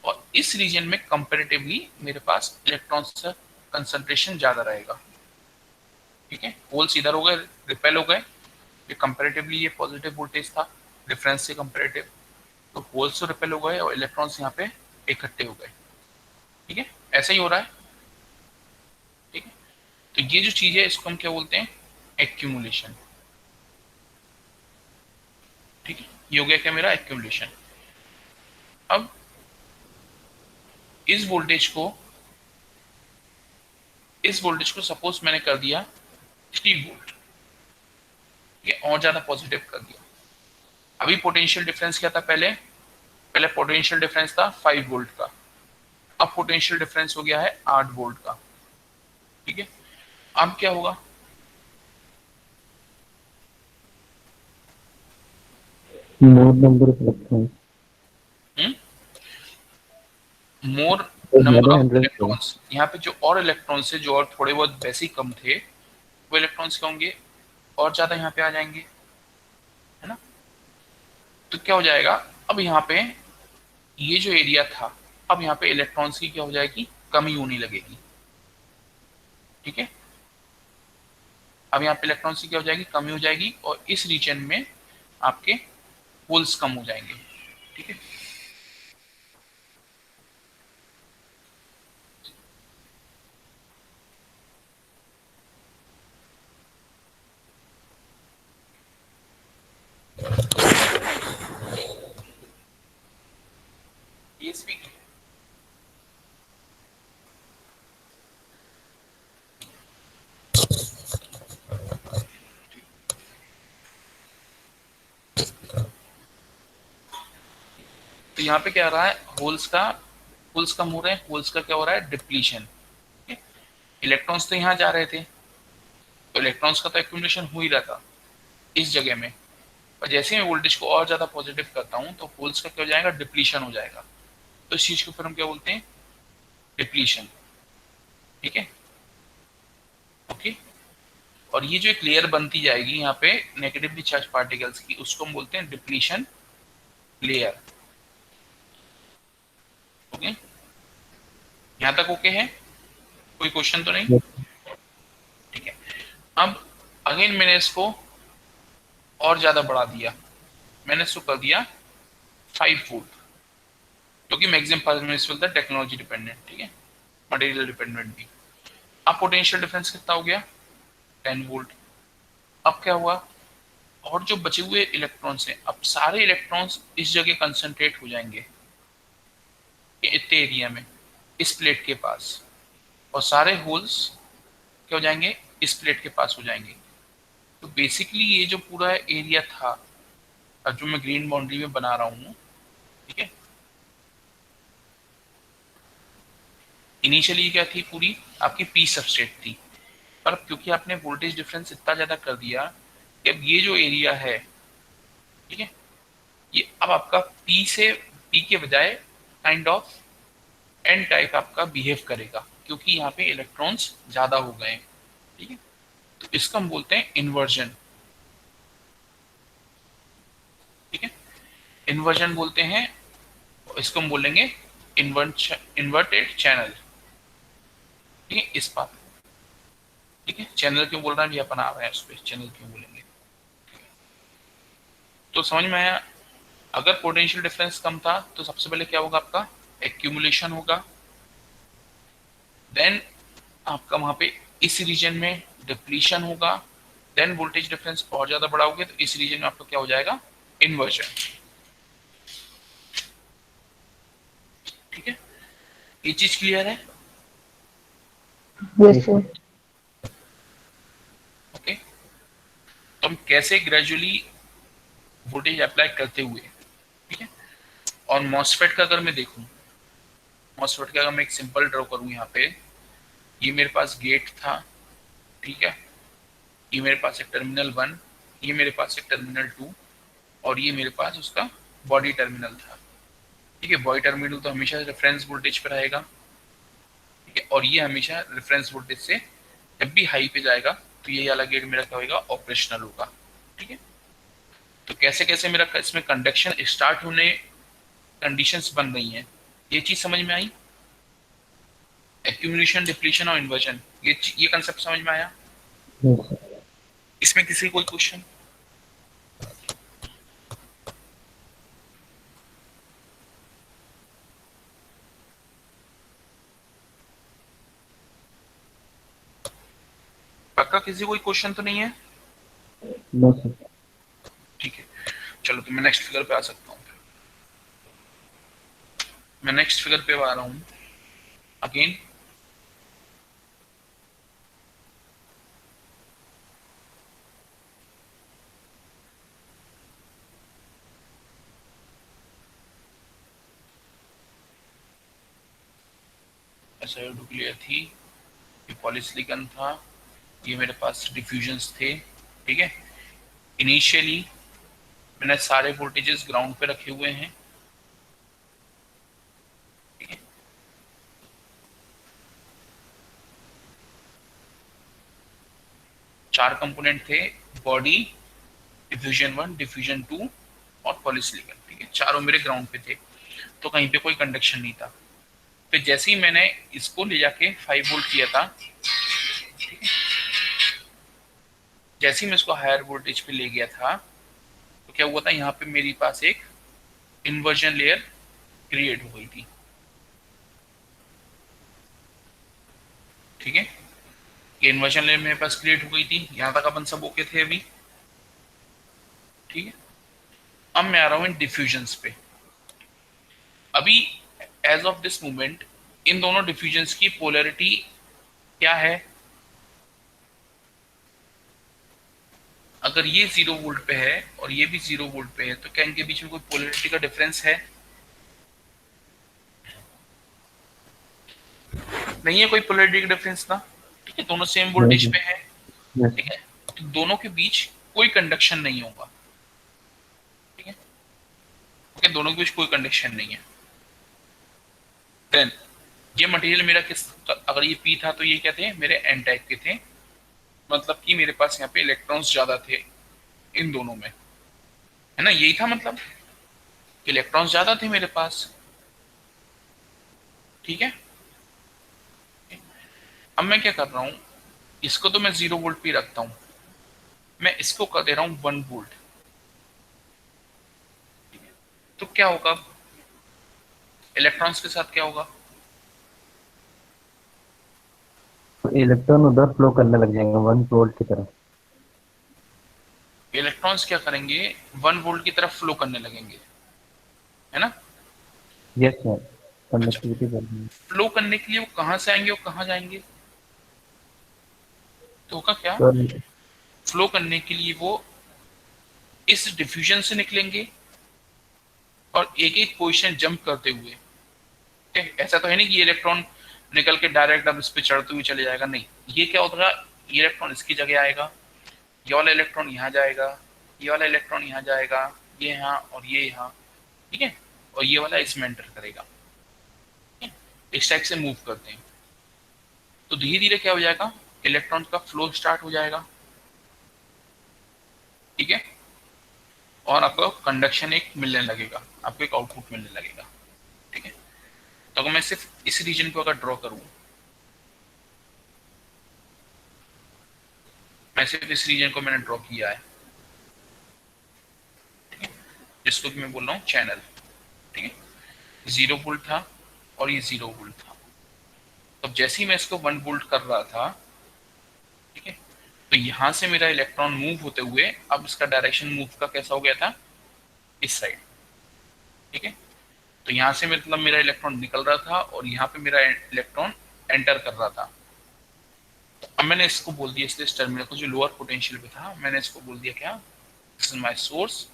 और इस रीजन में कंपैरेटिवली मेरे पास इलेक्ट्रॉन्स का कंसंट्रेशन ज्यादा रहेगा, ठीक है, होल्स इधर हो गए, रिपेल हो गए, ये कंपैरेटिवली ये पॉजिटिव वोल्टेज था डिफरेंस से कंपैरेटिव, तो होल्स तो रिपेल हो गए और इलेक्ट्रॉन्स यहाँ पे इकट्ठे हो गए, ठीक है, ऐसा ही हो रहा है, ठीक है। तो ये जो चीज है इसको हम क्या बोलते हैं, एक्यूमुलेशन, ठीक है, ये हो गया क्या मेरा एक्यूमुलेशन। अब इस वोल्टेज को सपोज मैंने कर दिया 3 वोल्ट, ठीक है, और ज्यादा पॉजिटिव कर दिया। अभी पोटेंशियल डिफरेंस क्या था, पहले पोटेंशियल डिफरेंस था 5 वोल्ट का, अब पोटेंशियल डिफरेंस हो गया है 8 वोल्ट का, ठीक है। अब क्या होगा, More number of electrons. मोर ज्यादा नंबर ऑफ handle इलेक्ट्रॉन्स, यहाँ पे जो और इलेक्ट्रॉन्स है जो और थोड़े बहुत वैसे ही कम थे, वो इलेक्ट्रॉन्स क्या होंगे, और ज्यादा यहाँ पे आ जाएंगे, है ना। तो क्या हो जाएगा, अब यहाँ पे ये जो एरिया था, अब यहाँ पे इलेक्ट्रॉन्स की क्या हो जाएगी, कमी होने लगेगी, ठीक है। अब यहाँ पे इलेक्ट्रॉन्स की क्या हो जाएगी, कमी हो जाएगी, और इस रीजन में आपके होल्स कम हो जाएंगे। ठीक है, ESP की तो यहाँ पे क्या हो रहा है, होल्स कम हो रहे हैं, होल्स का क्या हो रहा है, डिप्लीशन। इलेक्ट्रॉन्स तो यहाँ जा रहे थे, तो इलेक्ट्रॉन्स का तो एक्यूमुलेशन हो ही रहा था इस जगह में, और जैसे ही मैं वोल्टेज को और ज्यादा पॉजिटिव करता हूँ तो होल्स का क्या हो जाएगा, डिप्लीशन हो जाएगा। तो इस चीज को फिर हम क्या बोलते हैं, डिप्लीशन। ठीक है, ओके। और ये जो एक लेयर बनती जाएगी यहाँ पे नेगेटिवली चार्ज पार्टिकल्स की, उसको हम बोलते हैं डिप्लीशन लेयर। ओके, यहाँ तक ओके है, कोई क्वेश्चन तो नहीं? ठीक है, अब अगेन मैंने इसको और ज्यादा बढ़ा दिया, मैंने इसको कर दिया 5 वोल्ट, क्योंकि मैक्सिमम परमिसिबल था, टेक्नोलॉजी डिपेंडेंट। ठीक है, मटेरियल डिपेंडेंट भी। अब पोटेंशियल डिफरेंस कितना हो गया, 10 वोल्ट। अब क्या हुआ, और जो बचे हुए इलेक्ट्रॉन्स हैं, अब सारे इलेक्ट्रॉन्स इस जगह कंसंट्रेट हो जाएंगे इतने एरिया में, इस प्लेट के पास, और सारे होल्स क्या हो जाएंगे, इस प्लेट के पास हो जाएंगे। तो बेसिकली ये जो पूरा एरिया था जो मैं ग्रीन बाउंड्री में बना रहा हूँ, ठीक है, इनिशियली क्या थी, पूरी आपकी पी सबस्ट्रेट थी, पर क्योंकि आपने वोल्टेज डिफरेंस इतना ज्यादा कर दिया कि अब ये जो एरिया है, ठीक है, ये अब आपका पी के बजाय काइंड ऑफ एन टाइप आपका बिहेव करेगा, क्योंकि यहाँ पे इलेक्ट्रॉन्स ज्यादा हो गए। ठीक है, तो इसको हम बोलते हैं इन्वर्जन। ठीक है, इन्वर्जन बोलते हैं, इसको हम बोलेंगे इन्वर्टेड चैनल। ठीक है, इस बात, ठीक है, चैनल क्यों बोल रहा है, अपन आ रहे हैं उस पर, चैनल क्यों बोलेंगे। तो समझ में आया, अगर पोटेंशियल डिफरेंस कम था तो सबसे पहले क्या होगा, आपका एक्यूमुलेशन होगा, देन आपका वहां पे इस रीजन में डिप्लीशन होगा, देन वोल्टेज डिफरेंस और ज्यादा बढ़ाओगे तो इस रीजन में आपका क्या हो जाएगा, इन्वर्जन। ठीक है, ये चीज क्लियर है? Yes sir. ओके, तो हम कैसे ग्रेजुअली वोल्टेज अप्लाई करते हुए, ठीक है। और मॉसफेट का अगर मैं देखूं, मॉसफेट का अगर मैं एक सिंपल ड्रॉ करूं, यहाँ पे ये मेरे पास गेट था, ठीक है, ये मेरे पास एक टर्मिनल 1, ये मेरे पास एक टर्मिनल 2, और ये मेरे पास उसका बॉडी टर्मिनल था। ठीक है, बॉडी टर्मिनल तो हमेशा रेफरेंस वोल्टेज पर आएगा, ठीक है, और ये हमेशा रेफरेंस वोल्टेज से जब भी हाई पे जाएगा तो ये वाला गेट मेरा क्या होगा, ऑपरेशनल होगा। ठीक है, तो कैसे कैसे मेरा इसमें कंडक्शन स्टार्ट होने कंडीशंस बन रही हैं, ये चीज समझ में आई, एक्यूमुलेशन, डिप्लीशन और इन्वर्जन, ये कंसेप्ट समझ में आया? Yes, sir. इसमें किसी कोई क्वेश्चन? पक्का किसी कोई क्वेश्चन तो नहीं है? No, sir. ठीक है, चलो तो मैं नेक्स्ट फिगर पे आ सकता हूँ। मैं नेक्स्ट फिगर पे आ रहा हूँ अगेन। SiO2 थी, ये पॉलीसिलिकॉन था, ये मेरे पास डिफ्यूजन्स थे। ठीक है, इनिशियली मैंने सारे वोल्टेजेस ग्राउंड पे रखे हुए हैं। ठीक है, चार कंपोनेंट थे, बॉडी, डिफ्यूजन 1, डिफ्यूजन 2 और पॉलीसिलिकॉन। ठीक है, चारों मेरे ग्राउंड पे थे, तो कहीं पे कोई कंडक्शन नहीं था। तो जैसे ही मैंने इसको ले जाके 5 वोल्ट किया था, ठीक है, जैसे ही मैं इसको हायर वोल्टेज पे ले गया था, तो तो क्या हुआ था, यहाँ पे मेरे पास एक इन्वर्जन लेयर क्रिएट हो गई थी। ठीक है, ये इन्वर्जन लेयर मेरे पास क्रिएट हो गई थी, यहाँ तक अपन सब ओके थे अभी। ठीक है, अब मैं आ रहा हूँ इन डिफ्यूजन्स पे। अभी एज ऑफ दिस मोमेंट इन दोनों डिफ्यूजन्स की पोलैरिटी क्या है? अगर ये 0 वोल्ट पे है और ये भी 0 वोल्ट पे है, तो क्या इनके बीच में कोई पोलैरिटी का डिफरेंस है? नहीं है कोई पोलैरिटी का डिफरेंस ना। ठीक है, दोनों सेम वोल्टेज पे है। यस ठीक है, तो दोनों के बीच कोई कंडक्शन नहीं होगा। ठीक है, ओके, दोनों के बीच कोई कंडक्शन नहीं है। देन ये मटेरियल मेरा किस, अगर ये पी था तो ये क्या थे, मेरे एन टाइप के थे, मतलब कि मेरे पास यहाँ पे इलेक्ट्रॉन्स ज्यादा थे इन दोनों में, है ना, यही था मतलब, इलेक्ट्रॉन्स ज्यादा थे मेरे पास। ठीक है, अब मैं क्या कर रहा हूँ, इसको तो मैं 0 वोल्ट पे रखता हूँ, मैं इसको कर दे रहा हूँ 1 वोल्ट। तो क्या होगा, इलेक्ट्रॉन्स के साथ क्या होगा? इलेक्ट्रॉन उधर फ्लो करने लग जाएंगे 1 वोल्ट की तरफ। इलेक्ट्रॉन्स क्या करेंगे, 1 वोल्ट की तरफ फ्लो करने लगेंगे, है ना। यस सर, अच्छा, कंडक्टिविटी बढ़ जाएगी। फ्लो करने के लिए वो कहाँ से आएंगे और कहाँ जाएंगे? तो होगा क्या, तो फ्लो करने के लिए वो इस डिफ्यूजन से निकलेंगे और एक एक पोजीशन जंप करते हुए। ठीक है? ऐसा तो है नहीं कि इलेक्ट्रॉन निकल के डायरेक्ट अब इस पे चढ़ते हुए चले जाएगा, नहीं, ये क्या होगा, ये इलेक्ट्रॉन इसकी जगह आएगा, ये वाला इलेक्ट्रॉन यहाँ जाएगा, ये वाला इलेक्ट्रॉन यहाँ जाएगा, ये यहाँ और ये यहाँ। ठीक है, और ये वाला इसमें एंटर करेगा। ठीक है? इस टाइप से मूव करते हैं, तो धीरे धीरे क्या हो जाएगा, इलेक्ट्रॉन का फ्लो स्टार्ट हो जाएगा। ठीक है, और आपको कंडक्शन एक मिलने लगेगा, आपको एक आउटपुट मिलने लगेगा। ठीक है, तो अगर मैं सिर्फ इस रीजन को अगर ड्रॉ करूं, मैं सिर्फ इस रीजन को मैंने ड्रॉ किया है, ठीक है, जिसको कि मैं बोल रहा हूँ चैनल। ठीक है, 0 वोल्ट था और ये 0 वोल्ट था। तब जैसे ही मैं इसको 1 वोल्ट कर रहा था, ठीक है, तो यहां से मेरा इलेक्ट्रॉन मूव होते हुए अब इसका डायरेक्शन मूव का कैसा हो गया था, इस साइड। ठीक है, तो यहां से मतलब मेरा इलेक्ट्रॉन निकल रहा था और यहाँ पे मेरा इलेक्ट्रॉन एंटर कर रहा था। तो अब मैंने इसको बोल दिया, इसलिए इस टर्मिनल को जो लोअर पोटेंशियल पे था, मैंने इसको बोल दिया क्या, this is my source,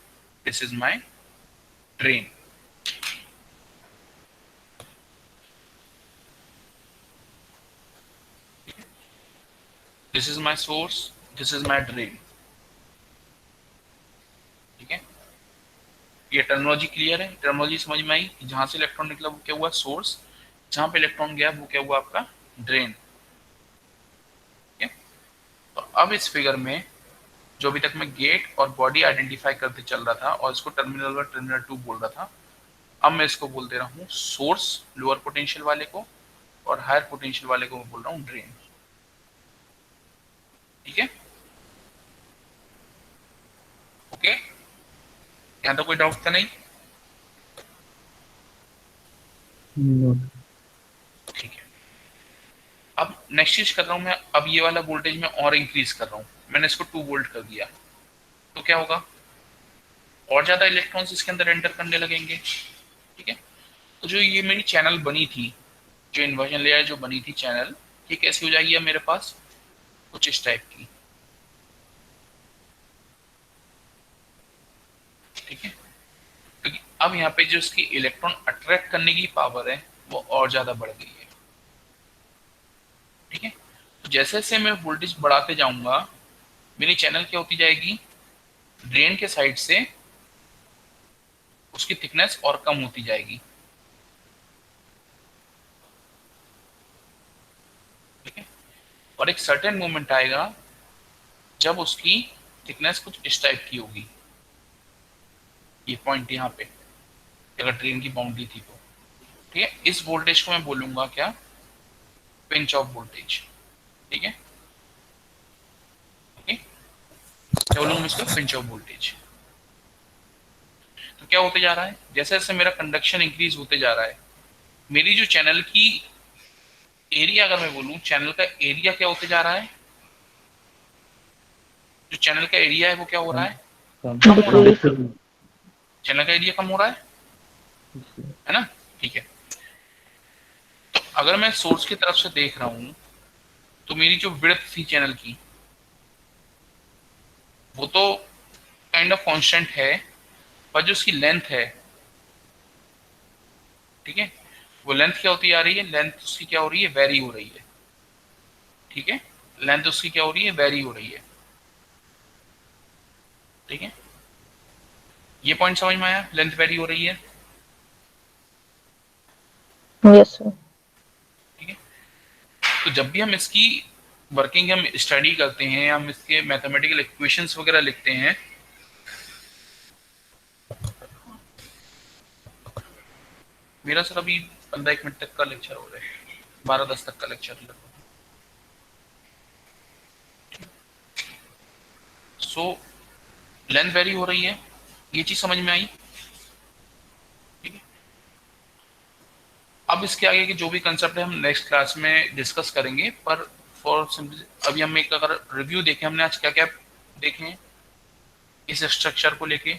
this is my drain. This is my source, this is my drain. ठीक है, ये टर्मिनोलॉजी क्लियर है, टर्मिनोलॉजी समझ में आई, जहां से इलेक्ट्रॉन निकला वो क्या हुआ, सोर्स, जहां पे इलेक्ट्रॉन गया वो क्या हुआ, आपका ड्रेन। ठीक है, तो अब इस फिगर में जो अभी तक मैं गेट और बॉडी आइडेंटिफाई करते चल रहा था और इसको टर्मिनल 1 टर्मिनल 2 बोल रहा था, अब मैं इसको बोल दे रहा हूँ सोर्स लोअर पोटेंशियल वाले को, और हायर पोटेंशियल वाले को मैं बोल रहा हूँ ड्रेन। ठीक है, ओके, यहाँ तो कोई डाउट था नहीं। नो ठीक है, अब नेक्स्ट चीज कर रहा हूँ मैं, अब ये वाला वोल्टेज मैं और इंक्रीज कर रहा हूँ, मैंने इसको 2 वोल्ट कर दिया, तो क्या होगा, और ज्यादा इलेक्ट्रॉन्स इसके अंदर एंटर करने लगेंगे। ठीक है, तो जो ये मेरी चैनल बनी थी, जो इन्वर्जन लेयर जो बनी थी चैनल, ये कैसी हो जाएगी अब मेरे पास, कुछ इस टाइप की। ठीक है, क्योंकि अब यहाँ पे जो इसकी इलेक्ट्रॉन अट्रैक्ट करने की पावर है वो और ज्यादा बढ़ गई है। ठीक है, तो जैसे जैसे मैं वोल्टेज बढ़ाते जाऊंगा, मेरी चैनल क्या होती जाएगी, ड्रेन के साइड से उसकी थिकनेस और कम होती जाएगी। ठीक है, और एक सर्टेन मोमेंट आएगा जब उसकी थिकनेस कुछ इस टाइप की होगी, ये पॉइंट यहाँ पे, अगर ड्रेन की बाउंड्री थी तो। ठीक है, इस वोल्टेज को मैं बोलूंगा क्या, पिंच ऑफ वोल्टेज। ठीक है, ओके, क्या बोलूंगा मैं इसको, पिंच ऑफ वोल्टेज। तो क्या होते जा रहा है, जैसे जैसे मेरा कंडक्शन इंक्रीज होते जा रहा है, मेरी जो चैनल की एरिया, अगर मैं बोलूं चैनल का एरिया क्या होते जा रहा है, जो चैनल का एरिया है वो क्या हो रहा है, कम कम हो रहा है। डिक्रीज। चैनल का एरिया कम हो रहा है ना। ठीक है, तो अगर मैं सोर्स की तरफ से देख रहा हूं तो मेरी जो विड्थ थी चैनल की वो तो काइंड ऑफ कांस्टेंट है, पर जो उसकी लेंथ है, ठीक है, वो लेंथ क्या होती आ रही है, लेंथ उसकी क्या हो रही है, वेरी हो रही है। ठीक है, लेंथ उसकी क्या हो रही है, वेरी हो रही है। ठीक है, ये पॉइंट समझ में आया, लेंथ वेरी हो रही है। Yes sir. ठीक है, तो जब भी हम इसकी वर्किंग हम स्टडी करते हैं, हम इसके मैथमेटिकल इक्वेशंस वगैरह लिखते हैं, मेरा सर अभी 15-1 मिनट तक का लेक्चर हो रहा है, 12-10 तक का लेक्चर लगभग। सो लेंथ वेरी हो रही है, ये चीज समझ में आई। ठीक है, अब इसके आगे के जो भी कंसेप्ट है हम नेक्स्ट क्लास में डिस्कस करेंगे, पर फॉर सिंपल अभी हम एक अगर रिव्यू देखें, हमने आज क्या क्या देखे हैं इस स्ट्रक्चर को लेके।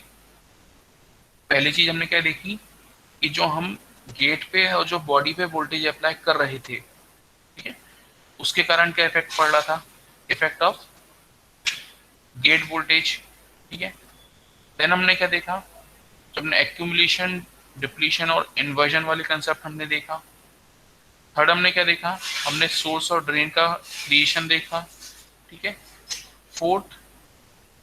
पहली चीज हमने क्या देखी कि जो हम गेट पे और जो बॉडी पे वोल्टेज अप्लाई कर रहे थे, ठीक है, उसके कारण क्या इफेक्ट पड़ रहा था, इफेक्ट ऑफ गेट वोल्टेज। ठीक है, देन हमने क्या देखा, जब हमने एक्यूमुलेशन, डिप्लीशन और इन्वर्जन वाले कंसेप्ट हमने देखा। थर्ड हमने क्या देखा, हमने सोर्स और ड्रेन का क्रिएशन देखा। ठीक है, फोर्थ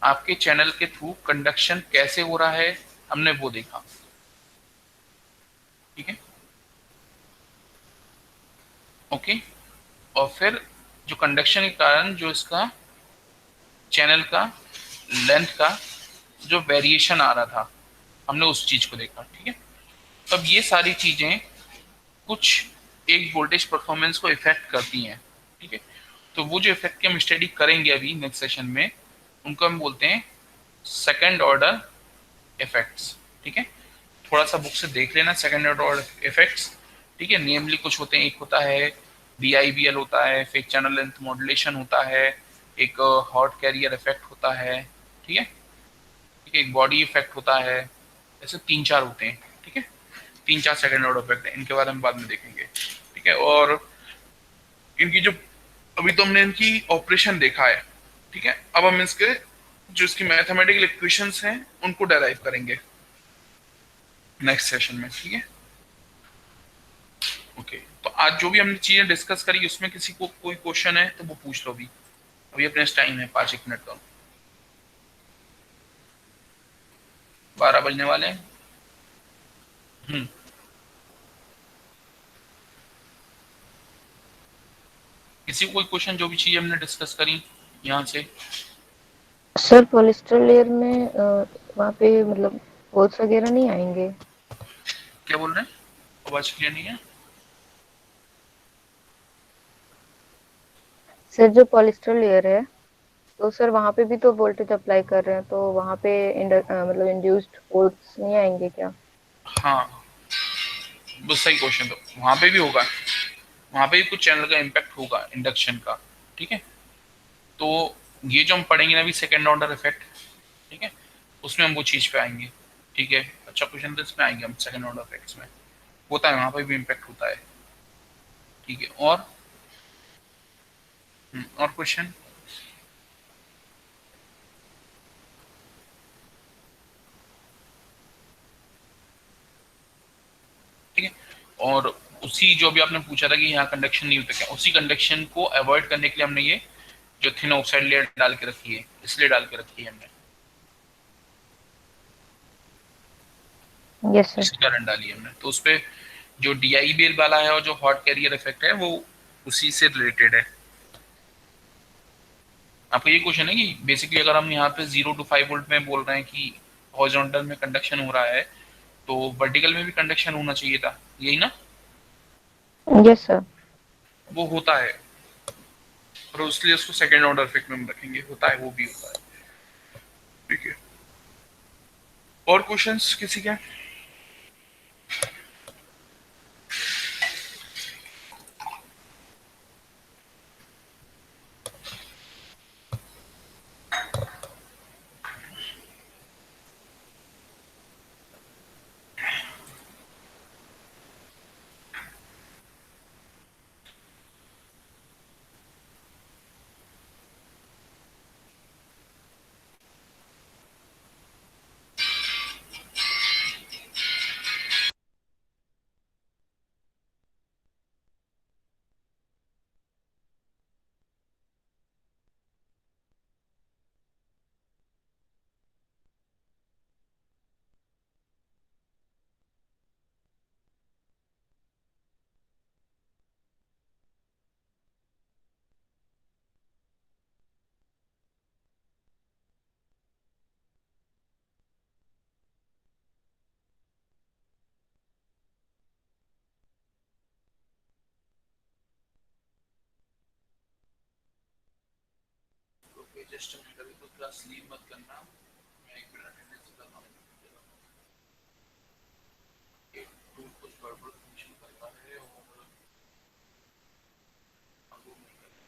आपके चैनल के थ्रू कंडक्शन कैसे हो रहा है, हमने वो देखा। ठीक है, ओके, और फिर जो कंडक्शन के कारण जो इसका चैनल का लेंथ का जो वेरिएशन आ रहा था, हमने उस चीज को देखा। ठीक है, अब ये सारी चीजें कुछ एक वोल्टेज परफॉर्मेंस को इफेक्ट करती हैं। ठीक है, तो वो जो इफेक्ट की हम स्टडी करेंगे अभी नेक्स्ट सेशन में, उनको हम बोलते हैं सेकंड ऑर्डर इफेक्ट्स। ठीक है, थोड़ा सा बुक से देख लेना सेकंड ऑर्डर इफेक्ट्स। ठीक है, नेमली कुछ होते हैं, एक होता है BIBL होता है, फिर चैनल लेंथ मॉड्यूलेशन होता है, एक हॉट कैरियर इफेक्ट होता है। ठीक है, ठीक है, एक बॉडी इफेक्ट होता है, ऐसे 3-4 होते हैं। ठीक है, 3-4 सेकंड ऑर्डर इफेक्ट है, इनके बारे में बाद में देखेंगे। ठीक है, और इनकी जो अभी तो हमने इनकी ऑपरेशन देखा है। ठीक है, अब हम इसके जो इसकी मैथमेटिकल इक्वेशंस हैं उनको डेराइव करेंगे नेक्स्ट सेशन में। ठीक है, ओके, तो आज जो भी हमने चीजें डिस्कस करी उसमें किसी को कोई क्वेश्चन है तो वो पूछ लो। अभी अपने टाइम है 5-1 मिनट का, 12 बजने वाले हैं। किसी को कोई क्वेश्चन, जो भी चीज हमने डिस्कस करी यहाँ से। सर पॉलिस्टर लेयर में वहाँ पे मतलब होल्स वगैरह नहीं आएंगे? क्या बोल रहे हैं, आवाज क्लियर नहीं है। सर जो पॉलिस्टर लेयर है, तो सर वहाँ पे भी तो वोल्टेज अप्लाई कर रहे हैं, तो वहाँ पे मतलब इंड्यूस्ड होल्स नहीं आएंगे क्या? हाँ, बस सही क्वेश्चन, तो वहां पे भी होगा, वहां पे भी कुछ चैनल का इम्पैक्ट होगा इंडक्शन का। ठीक है, तो ये जो हम पढ़ेंगे ना अभी सेकेंड ऑर्डर इफेक्ट, ठीक है, उसमें हम वो चीज पे आएंगे। ठीक है, अच्छा क्वेश्चन, तो इसमें आएंगे हम सेकेंड ऑर्डर इफेक्ट्स में, होता है वहां पे भी इम्पैक्ट होता है। ठीक है, और क्वेश्चन। ठीक है, और उसी जो भी आपने पूछा था कि यहाँ कंडक्शन नहीं होता क्या, उसी कंडक्शन को अवॉइड करने के लिए हमने ये जो थिन ऑक्साइड लेयर डाल के रखी है, इसलिए डाल के रखी है हमने, यस सर। इसके कारण डाली है हमने। तो उस पे जो DIBL वाला है और जो हॉट कैरियर इफेक्ट है वो उसी से रिलेटेड है। आपका ये क्वेश्चन है कि बेसिकली अगर हम यहाँ पे 0 to 5 वोल्ट में बोल रहे हैं कि हॉरिजॉन्टल में कंडक्शन हो रहा है, तो वर्टिकल में भी कंडक्शन होना चाहिए था, यही ना। Yes sir. वो होता है, और इसलिए उसको सेकेंड ऑर्डर इफेक्ट में हम रखेंगे, होता है, वो भी होता है। ठीक है, और क्वेश्चंस किसी के? ओके, जस्ट अ मिनट, अभी तो क्लास लीव मत करना, मैं एक मिनट अटेंडेंस करना हूँ। एक टूल कुछ गड़बड़ फंक्शन करता है और आपको नहीं करना।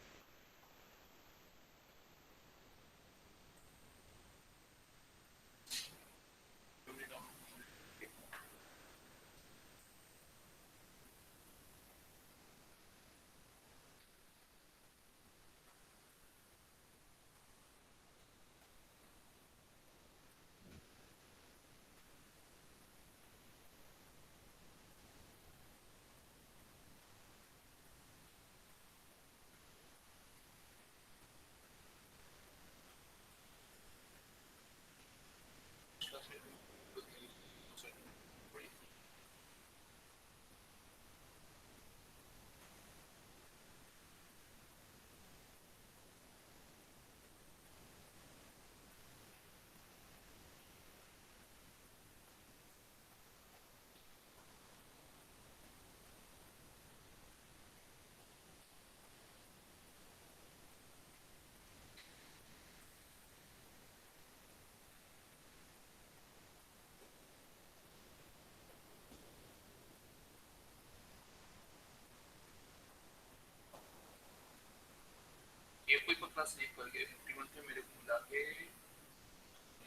ये कोई पर क्लास लीव कर गया 51 थे मेरे को मिला के,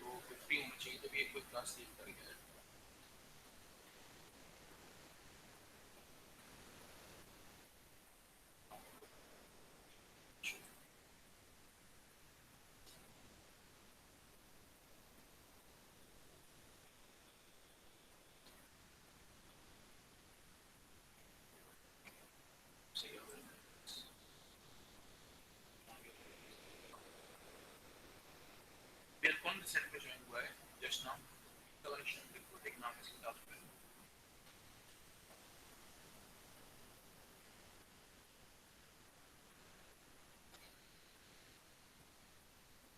तो 50 होना चाहिए, तभी एक कोई क्लास लीव कर गया। सही है। फिर कौन रिसेंट पे ज्वाइन हुआ है जस्ट नाउ? कलेक्शन रिपोर्ट एक नाम इसके साथ में।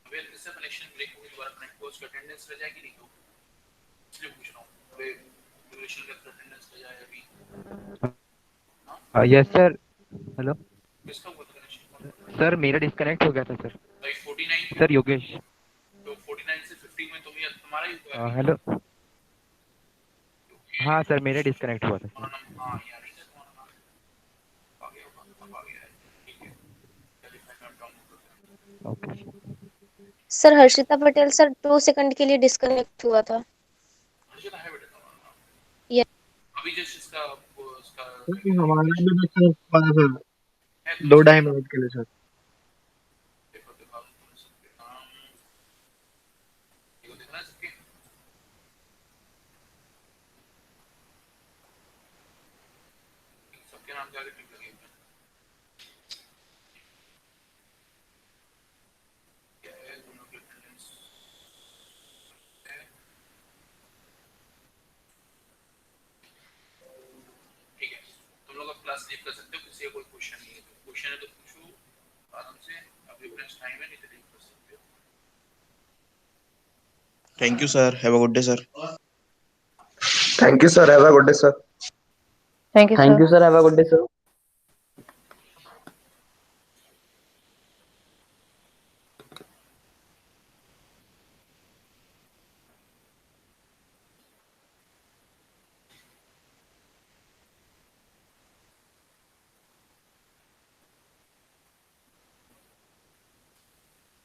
फिर इससे कनेक्शन ब्रेक होने के बाद अपने कोर्स की अटेंडेंस रह जाएगी, नहीं तो इसलिए पूछ रहा हूँ। वे ड्यूरेशन का अटेंडेंस रह जाए अभी। Yes sir. हेलो किसका हुआ था कनेक्शन? सर, मेरा डिस्कनेक्ट हो गया था सर। भाई 49 सर योगेश। तो 49 से 50 में तुम्हारा ही हुआ है। हेलो। हाँ सर, मेरा डिस्कनेक्ट हुआ था सर। हाँ यार, ठीक है, तुम्हारा नाम आ गया होगा, अब आ गया है, ठीक है। चलिए मैं नोट डाउन करता हूँ। Okay sir Harshita Patel sir 2 second के लिए डिस्कनेक्ट हुआ था। हर्षिता है बेटा तुम्हारा नाम? ये अभी जस्ट इसका उसका हमारा भी डिस्कनेक्ट हुआ था सर, है 2-2.5 मिनट के लिए सर। देखो दिखा दो सबके नाम, देखो दिख रहा है सबके? सबके नाम के आगे टिक लगे हुए हैं। क्या है दोनों की अटेंडेंस है? ठीक है, तुम लोग अब क्लास लीव कर सकते हो, किसी का कोई क्वेश्चन नहीं है तो क्वेश्चन है तो पूछो आराम से, अभी अपना टाइम है, नहीं तो लीव कर सकते हो। Thank you, sir. Have a good day, sir. Thank you, sir. Have a good day, sir. Thank you thank sir. You sir, have a good day sir.